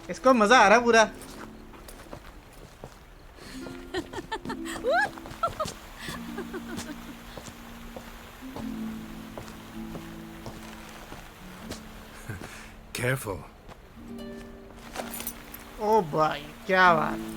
इसको मजा आ रहा पूरा। Careful. ओ भाई क्या बात।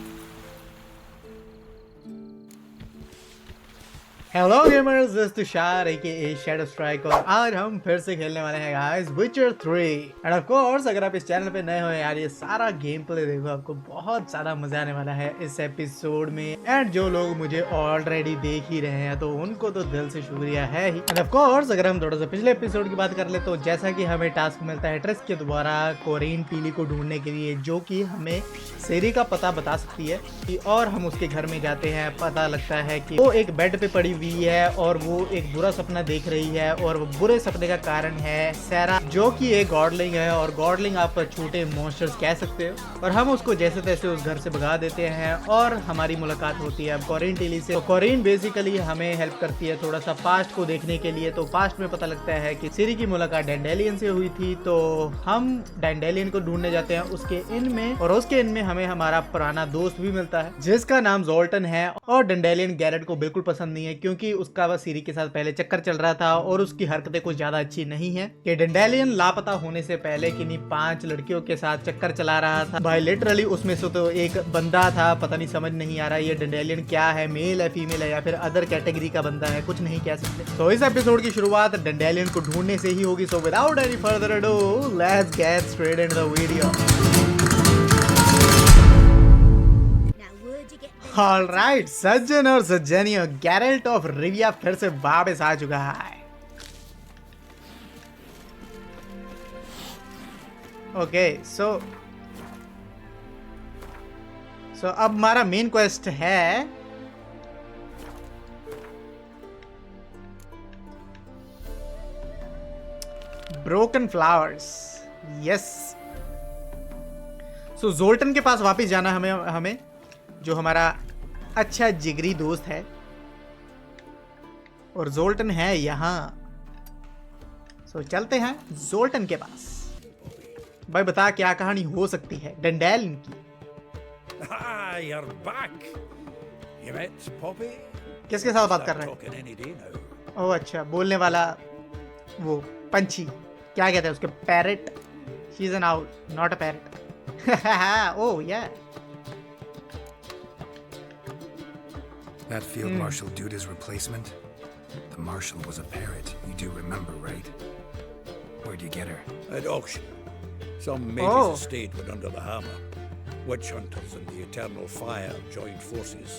Hello gamers, this Tushar AK ShadowStrike और आज हम फिर से खेलने वाले हैं गाइस विचर 3। एंड ऑफ कोर्स अगर आप इस चैनल पे नए हो यार, ये सारा गेम प्ले देखो, आपको बहुत सारा मजा आने वाला है इस एपिसोड में। एंड जो लोग मुझे ऑलरेडी देख ही रहे हैं तो उनको तो दिल से शुक्रिया है ही। एंड ऑफ कोर्स अगर हम थोड़ा सा पिछले एपिसोड की बात कर ले तो जैसा कि हमें टास्क मिलता है ट्रिस के द्वारा कोरिन पीली को ढूंढने के लिए, जो कि हमें सेरी का पता बता सकती है। और हम उसके घर में जाते हैं, पता लगता है कि वो एक बेड पे पड़ी हुई है और वो एक बुरा सपना देख रही है और वो बुरे सपने का कारण है सैरा, जो कि एक गॉडलिंग है। और गॉडलिंग आप छोटे मॉन्स्टर्स कह सकते हो। और हम उसको जैसे तैसे उस घर से भगा देते हैं और हमारी मुलाकात होती है अब कोरिन टीली से। तो कोरिन बेसिकली हमें हेल्प करती है थोड़ा सा पास्ट को देखने के लिए। तो पास्ट में पता लगता है कि सिरी की मुलाकात डैंडेलियन से हुई थी, तो हम डैंडेलियन को ढूंढने जाते हैं उसके इन में। और उसके इन में हमें हमारा पुराना दोस्त भी मिलता है जिसका नाम जोल्टन है। और डैंडेलियन गैरेट को बिल्कुल पसंद नहीं है क्योंकि उसका वह सीरी के साथ पहले चक्कर चल रहा था और उसकी हरकतें कुछ ज्यादा अच्छी नहीं है। कि डैंडेलियन लापता होने से पहले किन्हीं 5 लड़कियों के साथ चक्कर चला रहा था भाई। लिटरली उसमें से तो एक बंदा था, पता नहीं, समझ नहीं आ रहा ये डैंडेलियन क्या है, मेल है, फीमेल है या फिर अदर कैटेगरी का बंदा है, कुछ नहीं कह सकते। तो इस एपिसोड की शुरुआत डैंडेलियन को ढूंढने से ही होगी। So without any further ado let's get straight into the video. Alright सज्जन और सज्जनियों, गैरल्ट ऑफ रिविया फिर से वापस आ चुका है। ओके सो अब हमारा मेन क्वेस्ट है ब्रोकन फ्लावर्स। यस, सो जोल्टन के पास वापस जाना हमें जो हमारा अच्छा जिगरी दोस्त है। और जोल्टन है यहाँ। सो चलते हैं जोल्टन के पास। भाई बता क्या कहानी हो सकती है डैंडेलियन की। Ah, you're back. You met Poppy? किसके साथ बात कर रहे हैं? Talking any day now. ओह अच्छा, बोलने वाला वो पंछी, क्या कहते हैं उसके, parrot. She is an owl not a parrot. Oh yeah That field marshal dude is replacement? The marshal was a parrot. You do remember, right? Where'd you get her? At auction. Some mage's estate went under the hammer. Witch hunters and the Eternal Fire joined forces,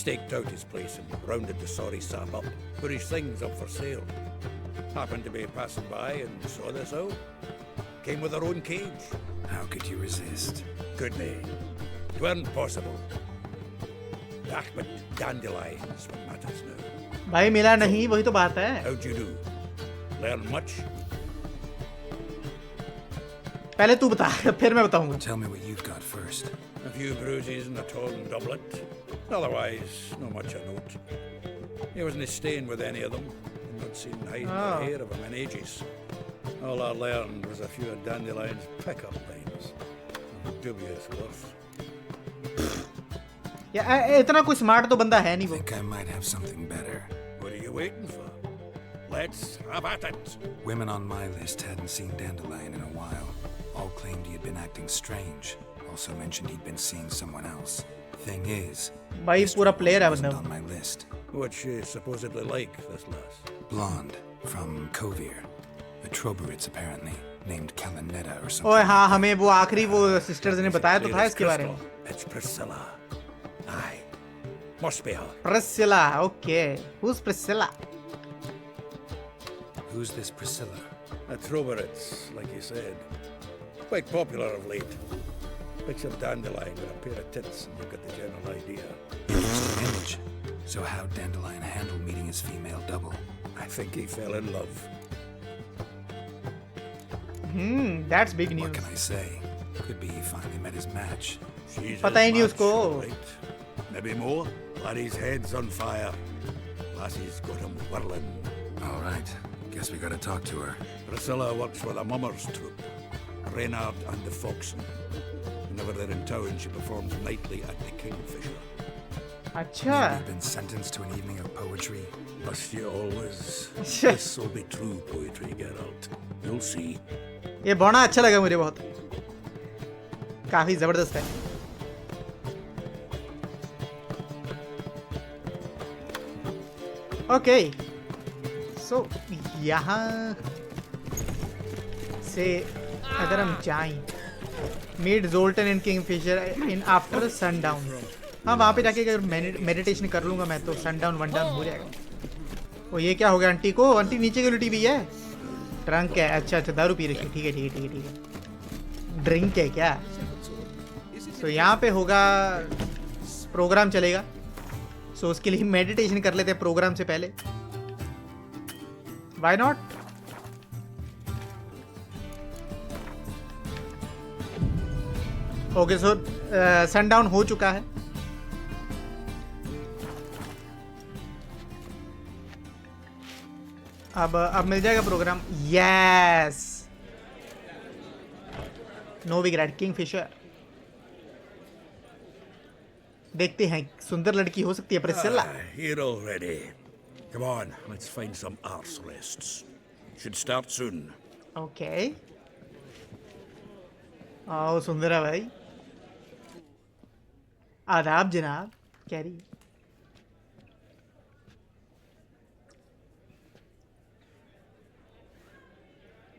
staked out his place and rounded the sorry sap up, put his things up for sale. Happened to be passing by and saw this out. Came with her own cage. How could you resist? Couldn't he? It weren't possible. But dandelions what matters now. भाई मिला नहीं, वही तो बात है। How'd you do? Learn much? पहले तू बता फिर मैं बताऊंगा। Tell me what you've got first. A few bruises and a torn doublet. Otherwise, not much a note. He wasn't staying with any of them. Not seen hide or hair of him in ages. All I learned was a few of Dandelion's pickup lines. Dubious worth. या इतना कोई smart तो बंदा है नहीं वो। Think I might have something better. What are you waiting for? Let's have at it. Women on my list hadn't seen Dandelion in a while. All claimed he had been acting strange. Also mentioned he'd been seeing someone else. Thing is, भाई पूरा player है wasn't बंदा। on my list. What's she supposedly like, this lass? Blonde, from Kovir. A Troberits apparently, named Kalanetta or something. ओए हाँ, हमें वो आखिरी वो सिस्टर्स ने बताया तो था इसके बारे में। It's Priscilla. Aye. Must be her. Priscilla, okay. Who's Priscilla? Who's this Priscilla? A Troberits, like you said. Quite popular of late. Picture Dandelion with a pair of tits and you've got the general idea. Interesting image. So how'd Dandelion handle meeting his female double? I think he fell in love. That's big news. What can I say? Could be he finally met his match. She's पता ही his नहीं match, उसको। all right. Maybe more. Laddie's head's on fire. Lassie's got him whirling. All right. Guess we gotta talk to her. Priscilla works with a mummers troupe. Reynard and the Foxen. Whenever they're in town, she performs nightly at the Kingfisher. अच्छा You've been sentenced to an evening of poetry. Must you always? This will be true poetry, Geralt. You'll see. ये बौना अच्छा लगा मुझे बहुत, काफी जबरदस्त है। ओके सो यहाँ से अगर हम जाएं, meet Zoltan and Kingfisher in after sundown, हाँ वहाँ पे जाके अगर मेडिटेशन कर लूँगा मैं तो सनडाउन वन डाउन हो जाएगा। ओ ये क्या हो गया आंटी को? आंटी नीचे की उल्टी भी है, ड्रंक है। अच्छा अच्छा दारू पी रखी है, ठीक है ठीक है ठीक है ठीक है, ड्रिंक है क्या? तो यहाँ पे होगा प्रोग्राम चलेगा, सो उसके लिए मेडिटेशन कर लेते हैं प्रोग्राम से पहले, why not. Okay so sundown हो चुका है। अब मिल जाएगा प्रोग्राम। Yes नोविग्राड Kingfisher. देखते हैं, सुंदर लड़की हो सकती है प्रिस्सिला। Here already. Come on, let's find some arse rests. Should start soon. Okay आओ सुंदरा भाई। आदाब जनाब, कैरी।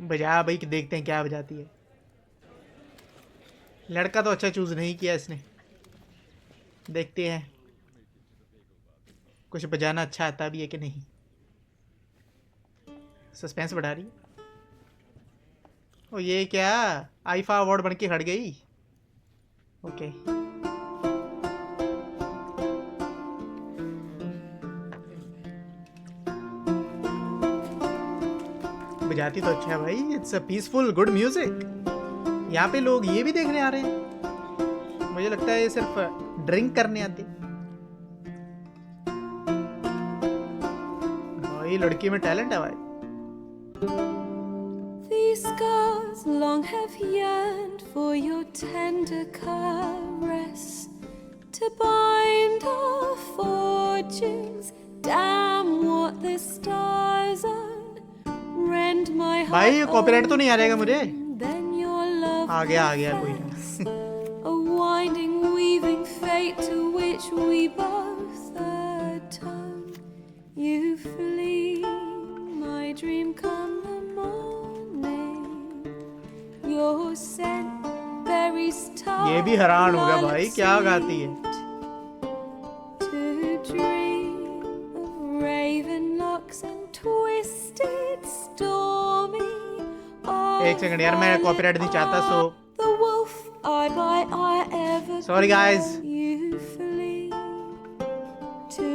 बजा भाई कि देखते हैं क्या बजाती है। लड़का तो अच्छा चूज नहीं किया इसने, देखते हैं कुछ बजाना अच्छा आता भी है कि नहीं। सस्पेंस बढ़ा रही है। ओ ये क्या आईफा अवार्ड बन के हट गई। ओके बजाती तो अच्छा है भाई, it's a peaceful good music. यहाँ पे लोग ये भी देखने आ रहे हैं, मुझे लगता है ये सिर्फ ड्रिंक करने आते। भाई लड़की में टैलेंट है भाई। These scars long have yearned for your tender caress, to bind our fortunes. Damn what the stars are. Rend my heart. भाई ये कॉपीराइट तो नहीं आ रहेगा मुझे? Then your love आ गया कोई ना। a winding weaving fate to which we both atone. You flee, my dream come the morning. Your scent berries tart. ये भी हैरान हो गया भाई, क्या गाती है। To dream of raven locks and twisted stormy. एक सेकंड यार, मैं कॉपीराइट नहीं चाहता, सो The wolf eye by eye ever. Sorry, guys. You flee to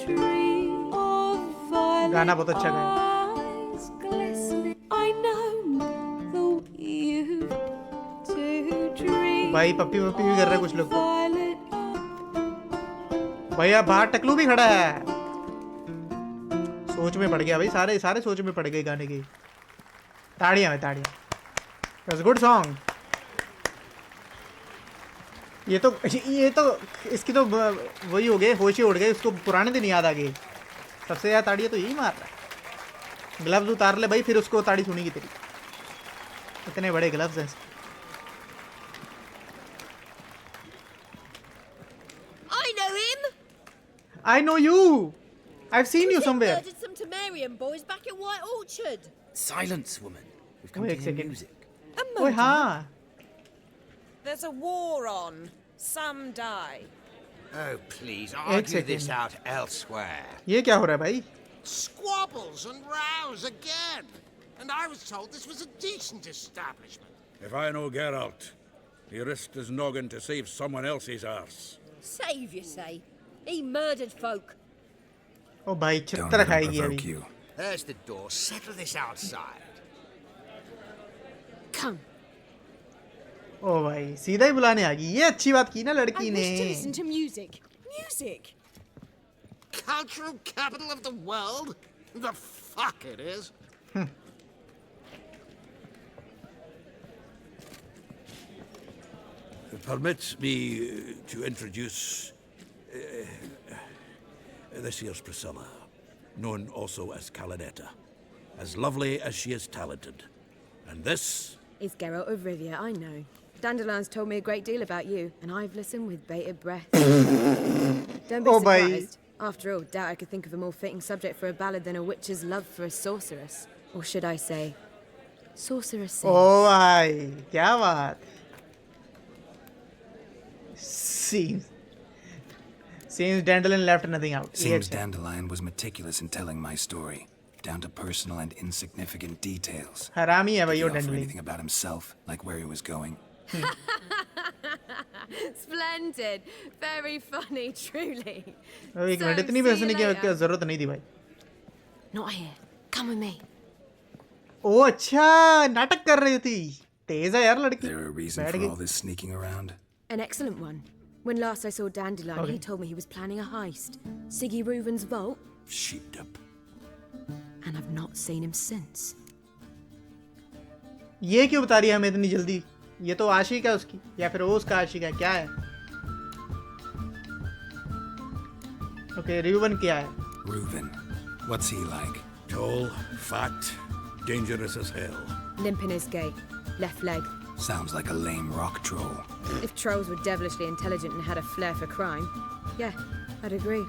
dream of violet गाना बहुत अच्छा गाया। eyes glistening. I know the you to dream. भाई पप्पी वप्पी भी कर रहे हैं कुछ लोग तो। violet भैया बाहर टकलू भी खड़ा है। सोच में पड़ गया भाई, सारे सोच में पड़ गए गाने की। ताड़ियां में ताड़ियां। It was a good song. ये तो इसकी तो वही हो गए, होश ही उड़ गए, उसको पुराने दिन याद आ गए। सबसे ज्यादा ताड़ियां तो यही मार रहा है। ग्लव्स उतार ले भाई, फिर उसको ताड़ी सुनेगी तेरी। इतने बड़े ग्लव्स हैं। I know him. I know you. I've seen you somewhere. Murdered some Temerian boys back at White Orchard. Silence, woman. We've come Wait to a hear second. music. ओए हाँ, There's a war on. Some die. Oh, please, एक argue this second. out elsewhere. ये क्या हो रहा है भाई? Squabbles and rows again. And I was told this was a decent establishment. If I know Geralt, he risked his noggin to save someone else's arse. Save, you say? He murdered folk. ओ भाई Don't छितर let him खाएगी provoke अभी। you. There's the door. Settle this outside. Come. ओ भाई सीधा ही बुलाने आ गई। ये अच्छी बात की ना I लड़की ने। wish to listen to music. Music. Cultural capital of the world? The fuck it is. Permit me to introduce this here's Priscilla, known also as Calinetta, as lovely as she is talented. And this is Geralt of Rivia, I know. Dandelion's told me a great deal about you, and I've listened with bated breath. Don't be surprised. After all, doubt I could think of a more fitting subject for a ballad than a witch's love for a sorceress. Or should I say, sorceresses. Oh भाई, क्या बात? Seems Dandelion left nothing out. Seems Dandelion was meticulous in telling my story, down to personal and insignificant details. हरामी है भाई वो Did he offer Dandelion. anything about himself, like where he was going? Splendid. Very funny, truly. एक minute इतनी भी हंसने की जरूरत नहीं थी भाई. Not here. Come with me. ओ अच्छा नाटक कर रही थी. तेज है यार लड़की. There a reason for all this sneaking around? An excellent one. When last I saw Dandelion, he told me he was planning a heist. Siggy Reuven's vault. sheepdip. And I've not seen him since. ये क्यों बता रही है हमें इतनी जल्दी? ये तो आशिक है उसकी या फिर वो उसका आशिक है, क्या है? ओके, Reuven क्या है? Reuven, what's he like? Tall, fat, dangerous as hell. Limp in his gait, left leg. Sounds like a lame rock troll. If trolls were devilishly intelligent and had a flair for crime, yeah, I'd agree.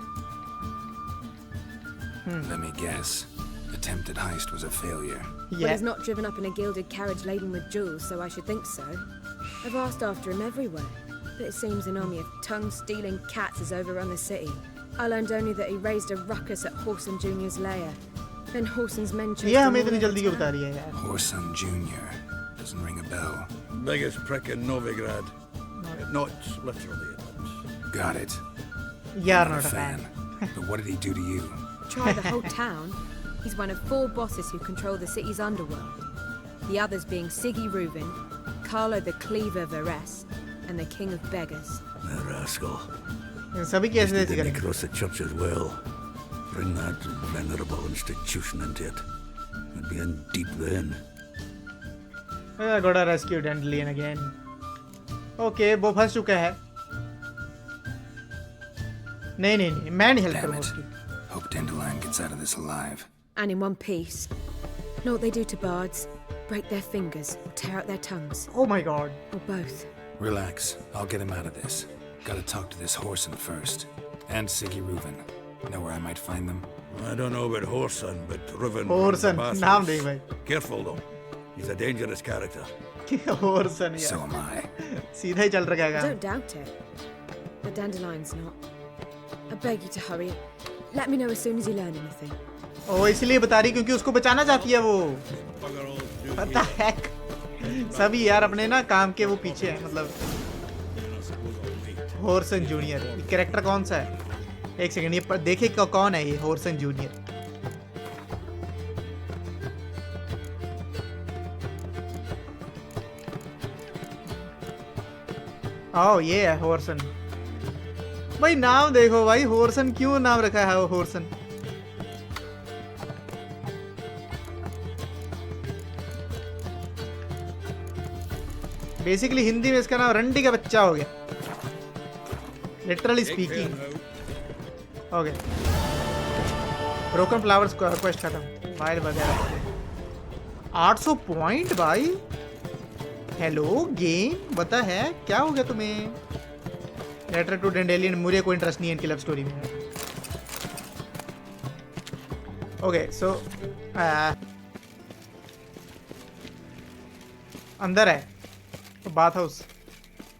Let me guess. Attempted heist was a failure. Well, he's not driven up in a gilded carriage laden with jewels, so I should think so. I've asked after him everywhere, but it seems an army of tongue-stealing cats has overrun the city. I learned only that he raised a ruckus at Whoreson Jr.'s lair. Then Whoreson's men chose हमें इतनी जल्दी क्यों बता रही है यार? Whoreson Jr. Doesn't ring a bell. Biggest prick in Novigrad. Not literally, but... Got it. You're Not a fan. But what did he do to you? Try the whole town. He's one of 4 bosses who control the city's underworld. The others being Siggy Reuven, Carlo the Cleaver Varese, and the King of Beggars. The rascal. सभी कैसे ऐसे Did he करेंगे? cross the church as well? Bring that venerable institution into it. We'd be in deep then. I gotta rescue Dandelion again. Okay, वो फंस चुका है. नहीं, मैं नहीं help Damn करूँगा it. उसकी. Hope Dandelion gets out of this alive. And in one piece. Know what they do to bards? Break their fingers or tear out their tongues. Oh my god. Or both. Relax. I'll get him out of this. Gotta talk to this Whoreson first. And Siggy Reuven. Know where I might find them? I don't know about Whoreson, but Reuven... Whoreson, नाम देख भाई. Careful though. He's a dangerous character. Whoreson यार. So am I. सीधा ही चल रखा है I काम. don't doubt it. But Dandelion's not. I beg you to hurry. Let me know as soon as you learn anything. ओ इसलिए बता रही क्योंकि उसको बचाना चाहती है वो. पता है. सभी यार अपने ना काम के वो पीछे हैं मतलब. Whoreson Jr. ये कैरेक्टर कौन सा है? एक सेकंड ये देखे कौन है ये Whoreson Jr. ओह ये है Whoreson. भाई नाम देखो भाई Whoreson क्यों नाम रखा है वो Whoreson? बेसिकली हिंदी में इसका नाम रंडी का बच्चा हो गया. Literally speaking. Okay. Broken flowers quest खत्म. फाइल वगैरह 800 पॉइंट भाई. हेलो गेम बता है क्या हो गया तुम्हें? Letter to Dandelion. मुझे कोई इंटरेस्ट नहीं है इनकी लव स्टोरी में. ओके सो अंदर है बाथ हाउस.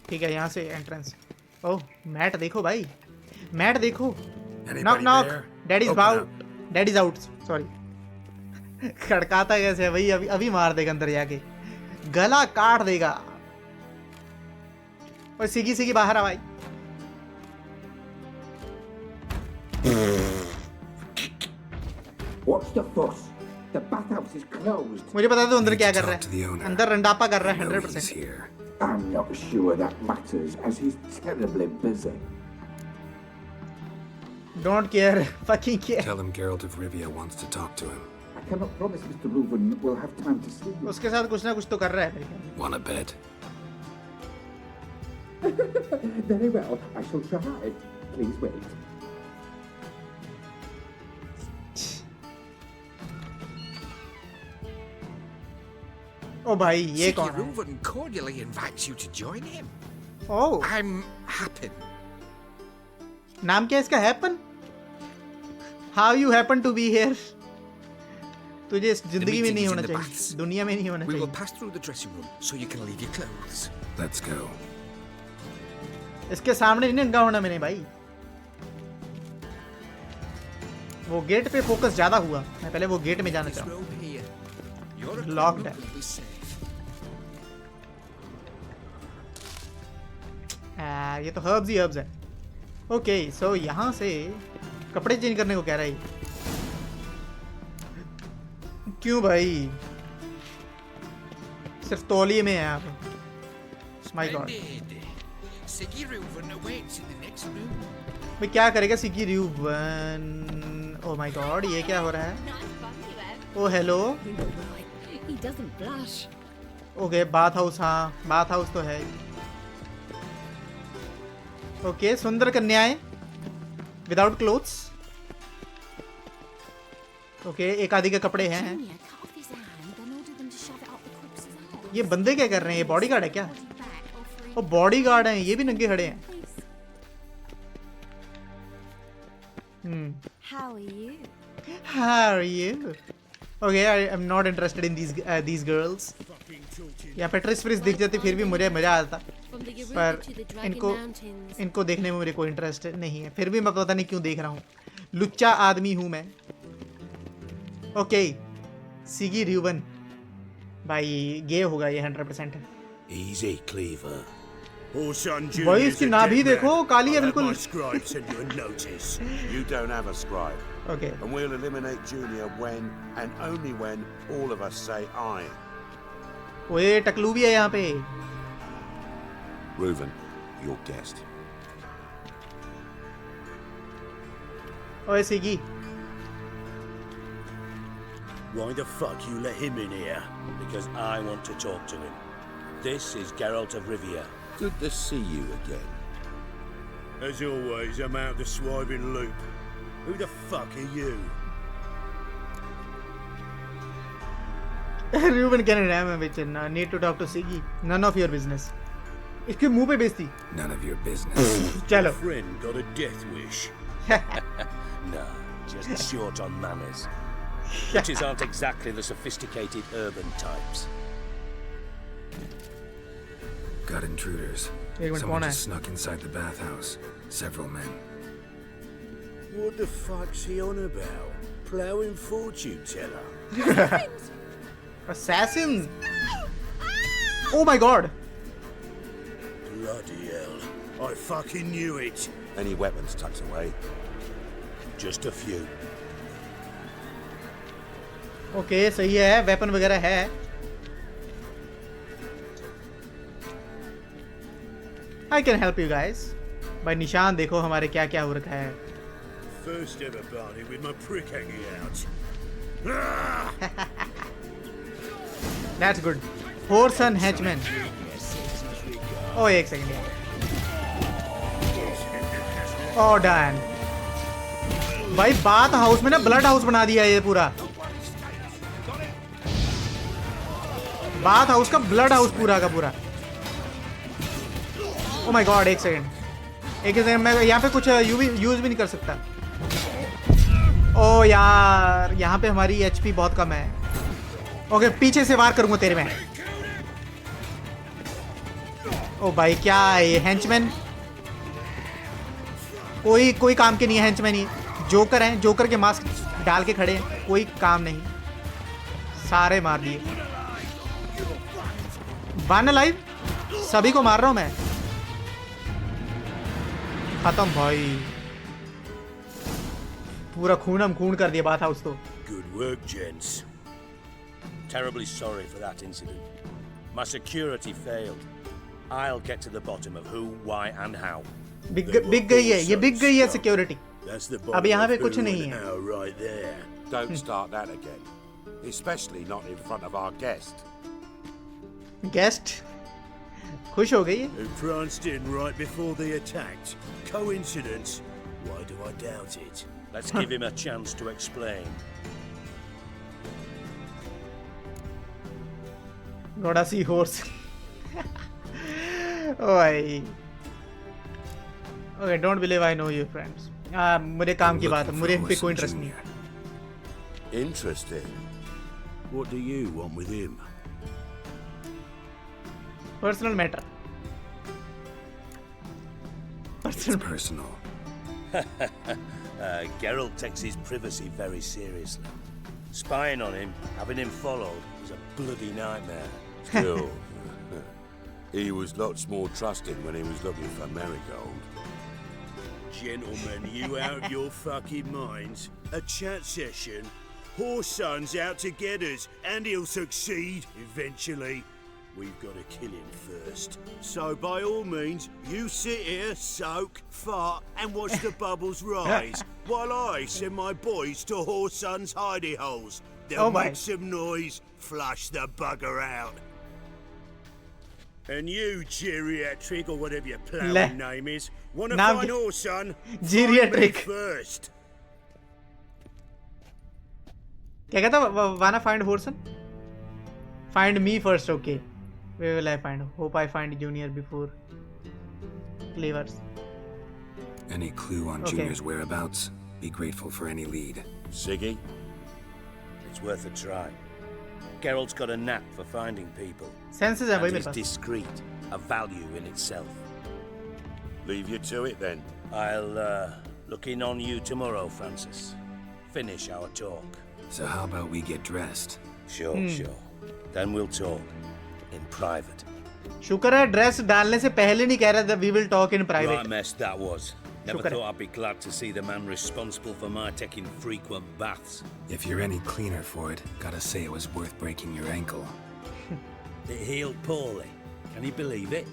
ठीक है यहाँ से एंट्रेंस. ओह मैट देखो भाई. मैट देखो. Knock knock. Dad is out. Dad is out. Sorry. खड़काता कैसे है भाई? अभी मार देगा अंदर जाके. गला काट देगा. और सिगी बाहर आ भाई. What's the fuss? The bathhouse is closed. मुझे बता दो अंदर क्या कर रहा है. अंदर रंडापा कर रहा है 100%. I'm not sure that matters, as he's terribly busy. Don't care. Fucking care. Tell him Geralt of Rivia wants to talk to him. I cannot promise Mr. Reuven will have time to see you. उसके साथ कुछ ना कुछ तो कर रहा है. Wanna bet? Very well, I shall try. Please wait. ओ भाई ये कौन है? Reuven cordially invites you to join him. Oh. I'm Happen. नाम क्या है इसका? Happen? How you happen to be here? तुझे इस जिंदगी में नहीं होना चाहिए, दुनिया में नहीं होना चाहिए. We will pass through the dressing room so you can leave your clothes. Let's go. इसके सामने नहीं नंगा होना मैंने भाई. वो गेट पे फोकस ज्यादा हुआ. मैं पहले वो गेट में जाना चाहूँ. लॉक्ड है. ये तो हर्ब्स ही हर्ब्स है. ओके सो यहाँ से कपड़े चेंज करने को कह रहा है. क्यों भाई? सिर्फ तौलिए में है यहाँ पे. My God. भाई क्या करेगा सिगी र्यूवन? ओह माय गॉड ये क्या हो रहा है? Oh hello. Okay bath house. हाँ बाथ हाउस तो है. ओके सुंदर कन्याएं विदाउट क्लोथ्स. ओके एक आदि के कपड़े हैं. ये बंदे क्या कर रहे हैं? ये बॉडीगार्ड है क्या? वो बॉडीगार्ड हैं. ये भी नंगे खड़े हैं. How are you? How are you? Okay, I'm not interested in these girls. यहाँ पे ट्रिस फ्रिस दिख जाती फिर भी मुझे मजा आता. पर इनको देखने में मुझे कोई इंटरेस्ट नहीं है. फिर भी मैं पता नहीं क्यों देख रहा हूँ. लुच्चा आदमी हूँ मैं. ओके सिगी र्यूवन भाई गे होगा ये 100%. Easy, Cleaver. भाई इसकी नाभि देखो काली है बिल्कुल. You don't have a scribe. Okay. And we'll eliminate Junior when and only when all of us say aye. ओए टकलू भी है यहाँ पे. Reuven, your guest. ओए सिगी. Why the fuck you let him in here? Because I want to talk to him. This is Geralt of Rivia. Good to see you again. As always, I'm out the swiving loop. Who the fuck are you? Reuven can ram a bitch and need to talk to Siggy. None of your business. इसके मुंह पे बेइज्जती. None of your business. चलो. My friend got a death wish. No, just short on manners. Witches aren't exactly the sophisticated urban types. Got intruders. Someone just snuck inside the bathhouse. Several men. What the fuck's he on about? Plowing fortune teller? Assassins! Oh my god! Bloody hell. I fucking knew it. Any weapons tucked away? Just a few. Okay, सही है. Weapon वगैरह है. I can help you guys. भाई निशान देखो हमारे क्या क्या हो रखा है. First ever party with my prick hanging out. That's good. Horse and henchman. Oh एक सेकंड. Oh done. भाई बाथ हाउस में ना ब्लड हाउस बना दिया ये पूरा. बाथ हाउस का ब्लड हाउस पूरा का पूरा. ओ माय गॉड एक सेकंड. मैं यहाँ पे कुछ यूज भी नहीं कर सकता. ओ यार यहाँ पे हमारी एचपी बहुत कम है. ओके पीछे से वार करूंगा तेरे में. ओ भाई क्या है ये? हेंचमैन कोई काम के नहीं है. हेंचमैन ही जोकर हैं. जोकर के मास्क डाल के खड़े हैं. कोई काम नहीं. सारे मार दिए. वन लाइव सभी को मार रहा हूं मैं. खत्म भाई. पूरा खूनम खून कर दिया बात हाउस तो. Good work, gents. Terribly sorry for that incident. My security failed. I'll get to the bottom of who, why, and how. Big गई है ये. बिग गई है सिक्योरिटी. अब यहाँ पे कुछ नहीं है. Right there. Don't start that again. Especially not in front of our guest. Guest? खुश हो गई है. Who pranced in right before they attacked? Coincidence? Why do I doubt it? Let's give him a chance to explain. Gotta see horse. Oh, okay, don't believe I know you, friends. मुझे काम की बात है. मुझे पे कोई interest नहीं है. Interesting. What do you want with him? Personal matter. It's personal. Geralt takes his privacy very seriously. Spying on him, having him followed, is a bloody nightmare. Still, he was lots more trusting when he was looking for Merigold. Gentlemen, you out of your fucking minds? A chat session? Whoreson's out to get us, and he'll succeed eventually. We've got to kill him first. So by all means, you sit here, soak, fart, and watch the bubbles rise, while I send my boys to Whoreson's hidey holes. They'll make some noise, flush the bugger out. And you, geriatric, or whatever your plowing name is, want to find Whoreson? Geriatric first. क्या कहता? Wanna find Whoreson? Find me first, okay. Where will I find? Hope I find Junior before Cleavers. Any clue on Junior's whereabouts? Be grateful for any lead. Siggy? It's worth a try. Geralt's got a knack for finding people. Senses are and is discreet, a value in itself. Leave you to it then. I'll look in on you tomorrow, Francis. Finish our talk. So how about we get dressed? Sure. Then we'll talk. In private. शुक्र है dress डालने से पहले नहीं कह रहा था we will talk in private. Right mess that was. Never thought I'd be glad to see the man responsible for my taking frequent baths. If you're any cleaner for it, gotta say it was worth breaking your ankle. It healed poorly. Can you believe it?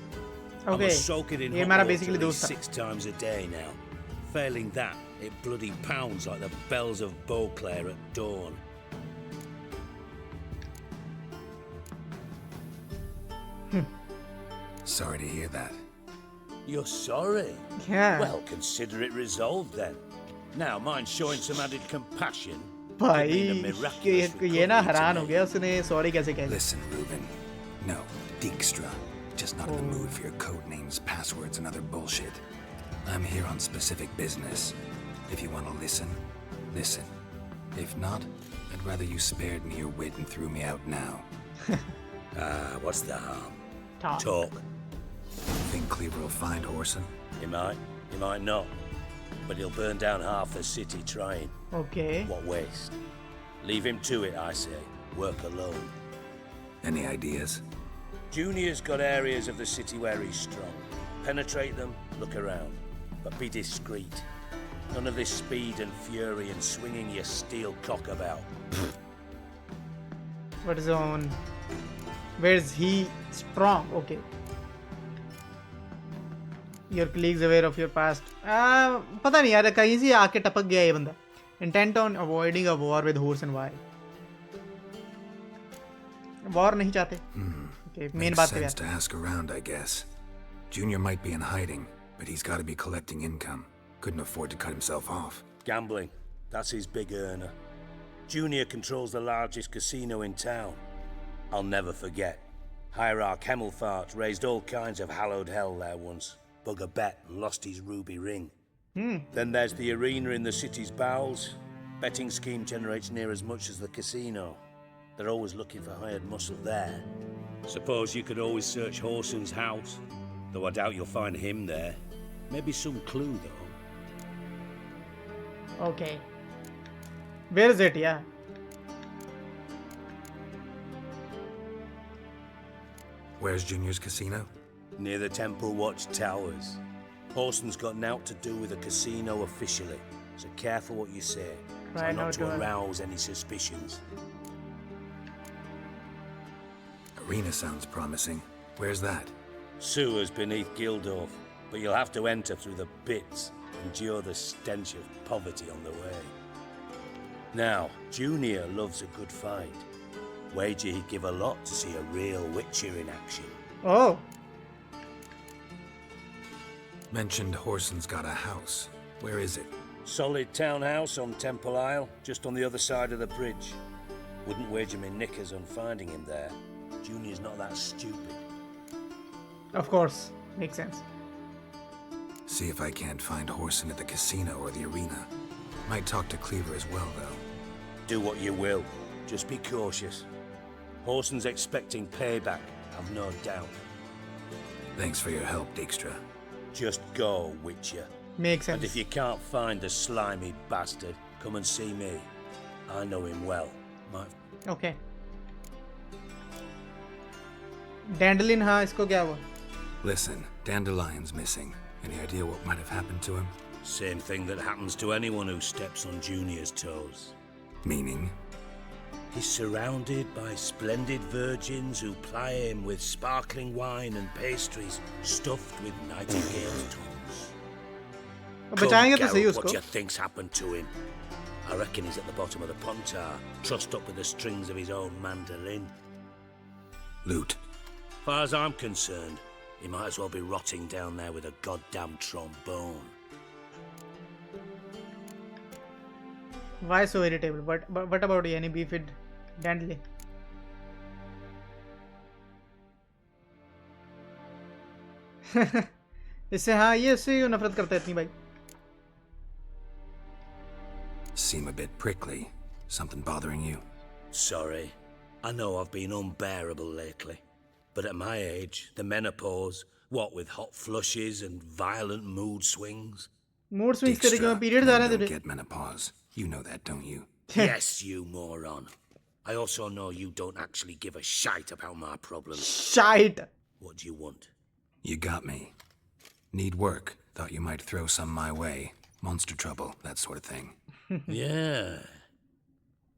Okay. I must soak it in ये hot हमारा water basically at दोस्त least 6 times a day now. Failing that, it bloody pounds like the bells of Beauclair at dawn. Sorry to hear that. You're sorry? Yeah. Well, consider it resolved then. Now, mind showing some added compassion? भाई ये ना हैरान हो गया उसने sorry कैसे कह. Listen, Reuben. No, Dijkstra. Just not in the mood for your code names, passwords, and other bullshit. I'm here on specific business. If you want to listen, listen. If not, I'd rather you spared me your wit and threw me out now. What's the harm? Talk. Think Cleaver will find Whoreson? He might not. But he'll burn down half the city trying. Okay. What waste? Leave him to it, I say. Work alone. Any ideas? Junior's got areas of the city where he's strong. Penetrate them, look around. But be discreet. None of this speed and fury and swinging your steel cock about. What is on? Where's he strong? Okay. Your colleagues aware of your past. पता नहीं यार कहीं से आके टपक गया ये बंदा. Intent on avoiding a war with Whoreson. Why? War नहीं चाहते. Okay, main बात Makes sense to ask around, I guess. Junior might be in hiding, but he's got to be collecting income. Couldn't afford to cut himself off. Gambling. That's his big earner. Junior controls the largest casino in town. I'll never forget. Hierarch Hemmelfart raised all kinds of hallowed hell there once. Bug a bet and lost his ruby ring. Then there's the arena in the city's bowels. Betting scheme generates near as much as the casino. They're always looking for hired muscle there. Suppose you could always search Whoreson's house. Though I doubt you'll find him there. Maybe some clue, though. Okay. Where is it? Yeah. Where's Junior's casino? Near the Temple Watch Towers. Whoreson's got naught to do with the casino officially, so careful what you say. Try not to arouse any suspicions. Arena sounds promising. Where's that? Sewers beneath Gildorf, but you'll have to enter through the pits, endure the stench of poverty on the way. Now, Junior loves a good fight. Wager he'd give a lot to see a real Witcher in action. Oh. Mentioned Horson's got a house. Where is it? Solid townhouse on Temple Isle, just on the other side of the bridge. Wouldn't wager me knickers on finding him there. Junior's not that stupid. Of course, makes sense. See if I can't find Horson at the casino or the arena. Might talk to Cleaver as well, though. Do what you will. Just be cautious. Horson's expecting payback, I've no doubt. Thanks for your help, Dijkstra. Just go, Witcher. Makes sense. And if you can't find the slimy bastard, come and see me. I know him well. Okay. Dandelion, हाँ इसको क्या हुआ? Listen, Dandelion's missing. Any idea what might have happened to him? Same thing that happens to anyone who steps on Junior's toes. Meaning? He's surrounded by splendid virgins who ply him with sparkling wine and pastries stuffed with nightingale's tongues. बचाएंगे तो सही उसको. What do you think's happened to him? I reckon he's at the bottom of the pontar, trussed up with the strings of his own mandolin. Loot. Far as I'm concerned, he might as well be rotting down there with a goddamn trombone. Why so irritable? But what about you? Any beef with Dandelion? इससे हाँ ये इससे क्यों नफरत करता है इतनी भाई? Seem a bit prickly. Something bothering you? Sorry. I know I've been unbearable lately. But at my age, the menopause, what with hot flushes and violent mood swings. Mood swings तेरे क्यों periods आ रहे हैं तुझे? तुझे? Get menopause. You know that, don't you? Yes, you moron. I also know you don't actually give a shite about my problems. Shite. What do you want? You got me. Need work. Thought you might throw some my way. Monster trouble, that sort of thing. Yeah.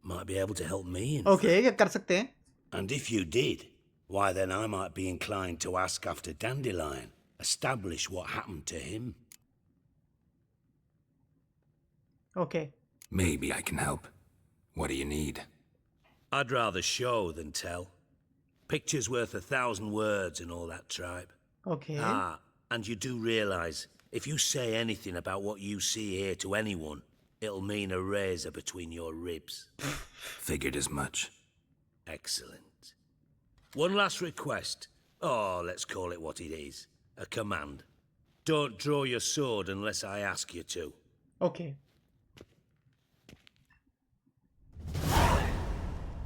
Might be able to help me. Okay, क्या कर सकते हैं? And if you did, why then I might be inclined to ask after Dandelion. Establish what happened to him. Okay. Maybe I can help. What do you need? I'd rather show than tell. Picture's worth 1,000 words and all that tripe. Okay. Ah, and you do realize, if you say anything about what you see here to anyone, it'll mean a razor between your ribs. Figured as much. Excellent. One last request. Oh, let's call it what it is. A command. Don't draw your sword unless I ask you to. Okay.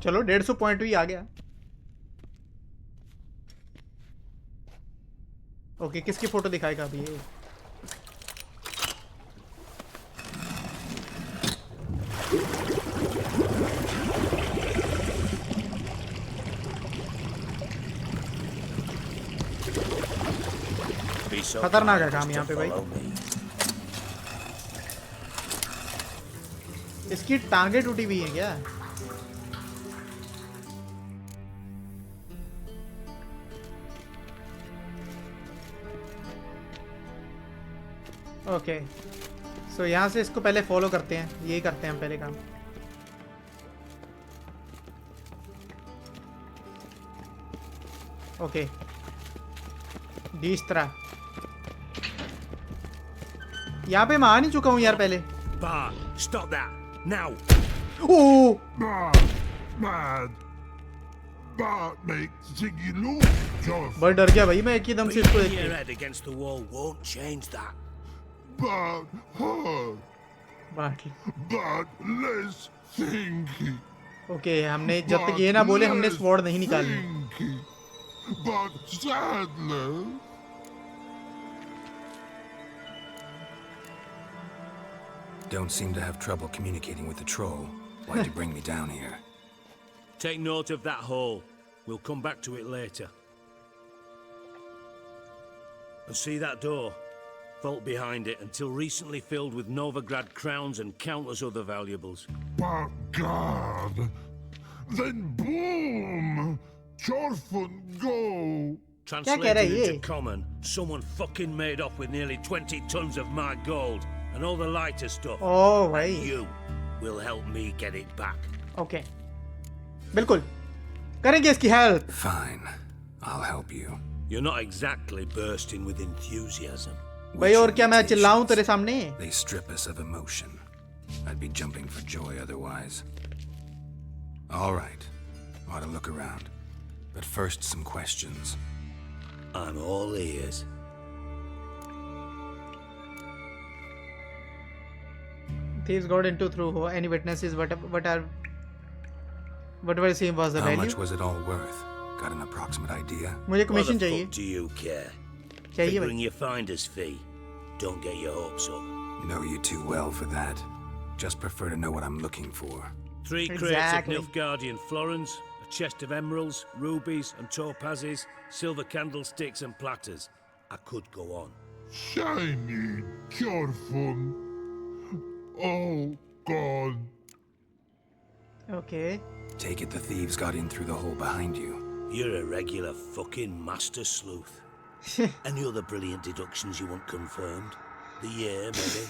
चलो 150 point भी आ गया. Okay किसकी photo दिखाएगा अभी ये? खतरनाक है काम यहाँ पे भाई. इसकी टांगे टूटी हुई है क्या? ओके सो यहाँ से इसको पहले फॉलो करते हैं. यही करते हैं हम पहले काम. Okay Dijkstra. यहाँ पे मैं आ नहीं चुका हूँ यार पहले. Bart, stop that now. Oh Mad. Bart makes Ziggy look joyful. बड़ा डर गया भाई मैं एकदम से इसको देख Your के. head against the wall won't change that. But hard. But less thinky. Okay हमने जब तक ये ना बोले हमने स्वॉर्ड नहीं निकाली. But sadly. Don't seem to have trouble communicating with the troll. Why'd you bring me down here? Take note of that hole. We'll come back to it later. And see that door? Vault behind it, until recently filled with Novigrad crowns and countless other valuables. But God. Then boom! Chorfun go! Translated into common, someone fucking made off with nearly 20 tons of my gold and all the lighter stuff. Oh, right. And you will help me get it back. Okay. बिल्कुल. करेंगे इसकी help. Fine. I'll help you. You're not exactly bursting with enthusiasm. भाई और क्या मैं चिल्लाऊं तेरे सामने? They strip us of emotion. I'd be jumping for joy otherwise. All right. Ought to look around. But first, some questions. I'm all ears. Thieves got into through any witnesses. Whatever seen was the How value. much was it all worth? Got an approximate idea? मुझे What commission the चाहिए. fuck do you care? चाहिए Figuring भाई. your finder's fee. Don't get your hopes up. Know you too well for that. Just prefer to know what I'm looking for. 3 crates of Exactly. Nilfgaardian florins, a chest of emeralds, rubies and topazes, silver candlesticks and platters. I could go on. Shiny, careful. Oh, God. Okay. Take it the thieves got in through the hole behind you. You're a regular fucking master sleuth. Any other brilliant deductions you want confirmed? The year, maybe?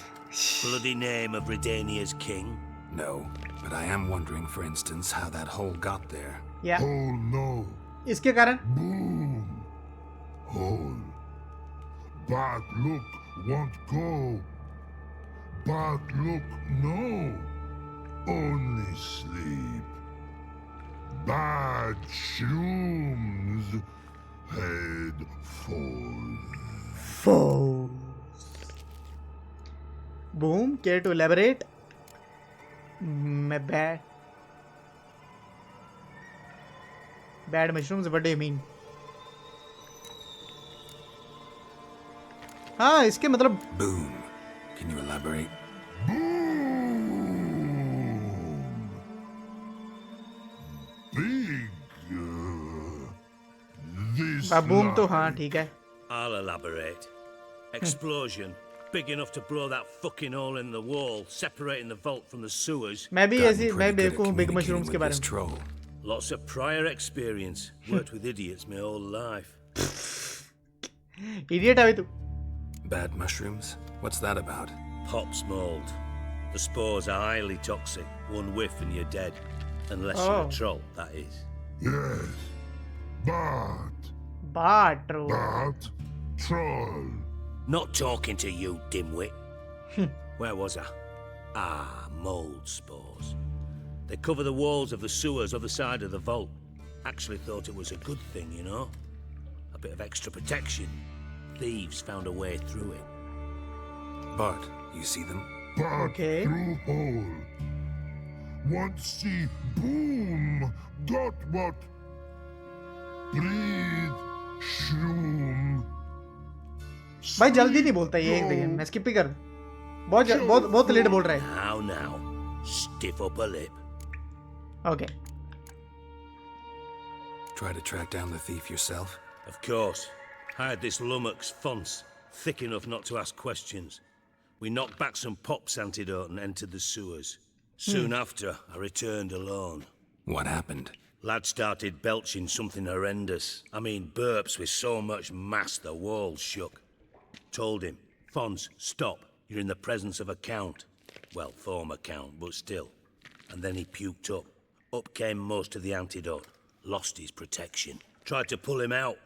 Bloody name of Redania's king? No, but I am wondering, for instance, how that hole got there. Yeah. Oh, no. इसके कारण? Boom. Hole. Bad look won't go. Bad look, no. Only sleep. Bad shrooms. Head falls. Boom. Care to elaborate? Bad mushrooms. What do you mean? हाँ इसके मतलब. Boom. Can you elaborate? Big. This boom तो line. हाँ ठीक है. I'll elaborate. Explosion. Big enough to blow that fucking hole in the wall, separating the vault from the sewers. मैं भी Gotten ऐसी pretty मैं good at देखूं big communicating mushrooms के with बारे this में. troll. Lots of prior experience. Worked with idiots my whole life. Idiot अभी तू. Bad mushrooms? What's that about? Pops mold. The spores are highly toxic. One whiff and you're dead. Unless you're a troll, that is. Yes. But. Bad troll. But. Troll. Not talking to you, dimwit. Where was I? Ah, mold spores. They cover the walls of the sewers other side of the vault. Actually thought it was a good thing, you know? A bit of extra protection. Thieves found a way through it. But, you see them? But Okay. through hole. Once see boom. Got what? Breathe. Shroom. भाई जल्दी नहीं बोलता ये एक second मैं skip ही कर. बहुत late बोल रहा है. Now. Stiff up a lip. Okay. Try to track down the thief yourself? Of course. I had this lummox Fonce, thick enough not to ask questions. We knocked back some Pop's antidote and entered the sewers. Soon after, I returned alone. What happened? Lad started belching something horrendous. I mean, burps with so much mass the walls shook. Told him, Fonce, stop. You're in the presence of a count. Well, former count, but still. And then he puked up. Up came most of the antidote. Lost his protection. Tried to pull him out.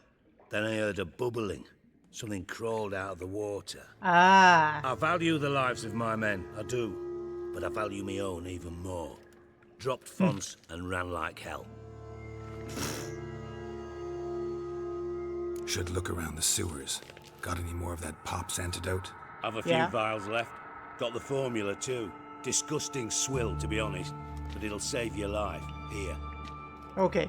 Then I heard a bubbling. Something crawled out of the water. Ah. I value the lives of my men, I do. But I value my own even more. Dropped Fonce and ran like hell. Should look around the sewers. Got any more of that Pop's antidote? Have a few vials left. Got the formula too. Disgusting swill, to be honest. But it'll save your life. Here. Okay.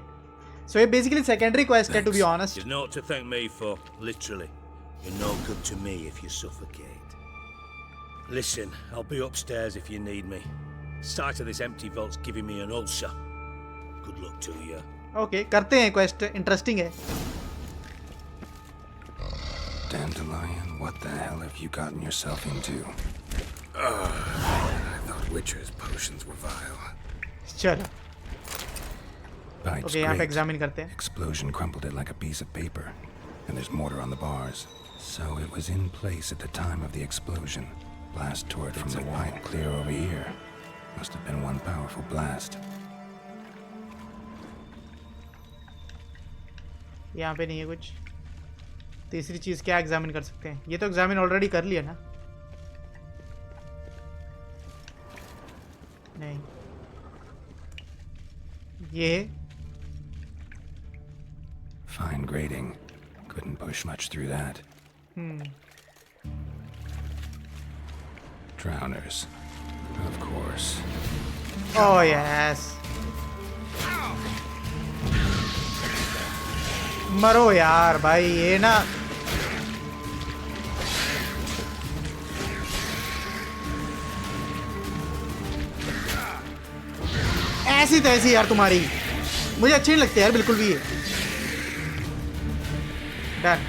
So ये basically secondary quest है, to be honest. You've naught to thank me for, literally. You're no good to me if you suffocate. Listen, I'll be upstairs if you need me. Sight of this empty vault's giving me an ulcer. Good luck to you. Okay, करते हैं quest. Interesting है. Dandelion, what the hell have you gotten yourself into? I thought Witcher's potions were vile. चलो. Bites Okay, यहाँ पे great. examine करते हैं. Explosion crumpled it like a piece of paper. And there's mortar on the bars. So it was in place at the time of the explosion. Blast tore it from the pipe clear over here. Must have been one powerful blast. यहाँ पे नहीं है कुछ. तीसरी चीज क्या examine कर सकते हैं? ये तो एग्जामिन ऑलरेडी कर लिया ना? नहीं, ये Fine grading. Couldn't push much through that. Drowners. Of course. Oh yes. मरो यार भाई, ये ना ऐसी तैसी यार तुम्हारी, मुझे अच्छी नहीं लगती यार बिल्कुल भी ये। डन।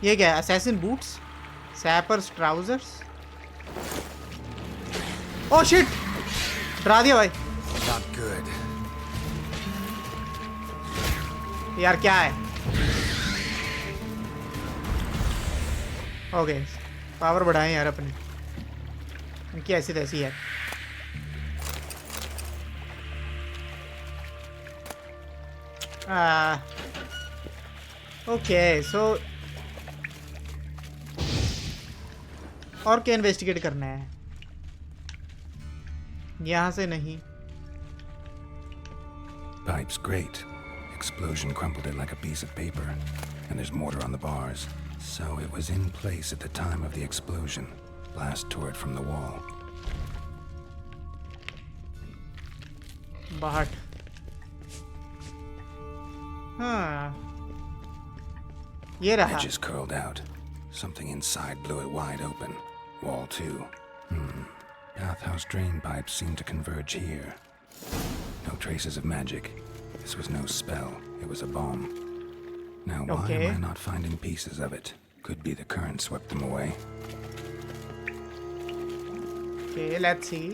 ये क्या है? Assassin boots, sappers trousers. Oh shit, डरा दिया भाई। Not good. यार क्या है? ओके, पावर बढ़ाएं यार अपनी, उनकी ऐसी तैसी है। ओके सो और क्या इन्वेस्टिगेट करना है? यहाँ से नहीं। Pipe's great. Explosion crumpled it like a piece of paper. And there's mortar on the bars. So it was in place at the time of the explosion. Blast tore it from the wall. But ये रहा। Edges curled out. Something inside blew it wide open. Wall too. Bathhouse drain pipes seem to converge here. No traces of magic. This was no spell. It was a bomb. Now why am I not finding pieces of it? Could be the current swept them away. Okay, let's see.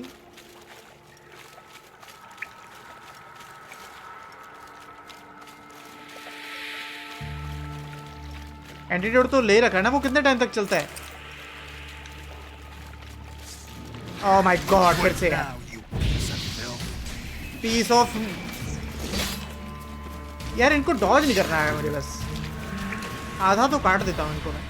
Antidote तो ले रखा है ना, वो कितने time तक चलता है? ओह माय गॉड, फिर से पीस ऑफ यार, इनको डॉज नहीं करना है मुझे, बस आधा तो काट देता हूँ इनको मैं।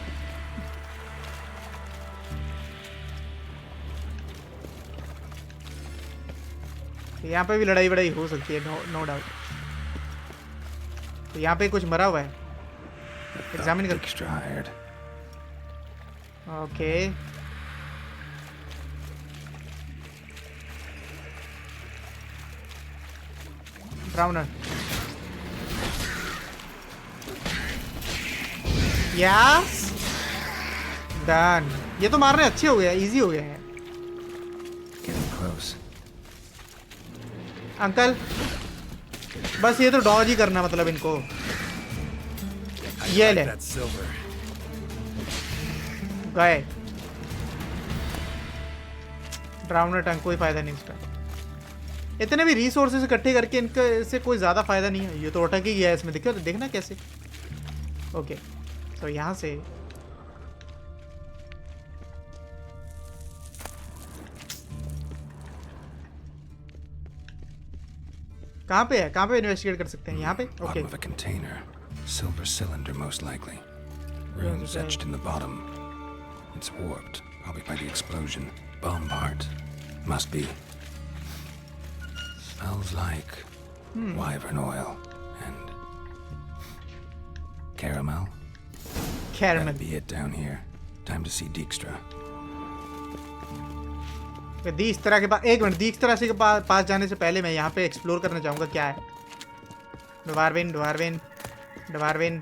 यहाँ पे भी लड़ाई वड़ाई हो सकती है, नो डाउट। तो यहाँ पे कुछ मरा हुआ है, एग्जामिन कर। Okay drowner, yes done. ये तो मारने अच्छे हो गया, इजी हो गया है। अंकल बस ये तो डॉज ही करना, मतलब इनको ये ले गए। ड्राउनर टंग, कोई फायदा नहीं इसका। इतने भी रिसोर्सेज इकट्ठे करके इनका से कोई ज्यादा फायदा नहीं है। ये तो अटक ही गया है इसमें, दिक्कत देखना कैसे। ओके तो यहाँ से कहाँ पे है? कहाँ पे इन्वेस्टिगेट कर सकते हैं? यहाँ पे। Okay silver cylinder most likely. Runes etched in the bottom. It's warped, probably by the explosion. Bomb part. Must be. Smells like wyvern oil and caramel. Caramel. That'd be it down here. Time to see Dijkstra. dijkstra के पास, एक minute, dijkstra से के पास जाने से पहले मैं यहाँ पे एक्सप्लोर करना चाहूँगा क्या है। ड्वार्विन ड्वार्विन ड्वार्विन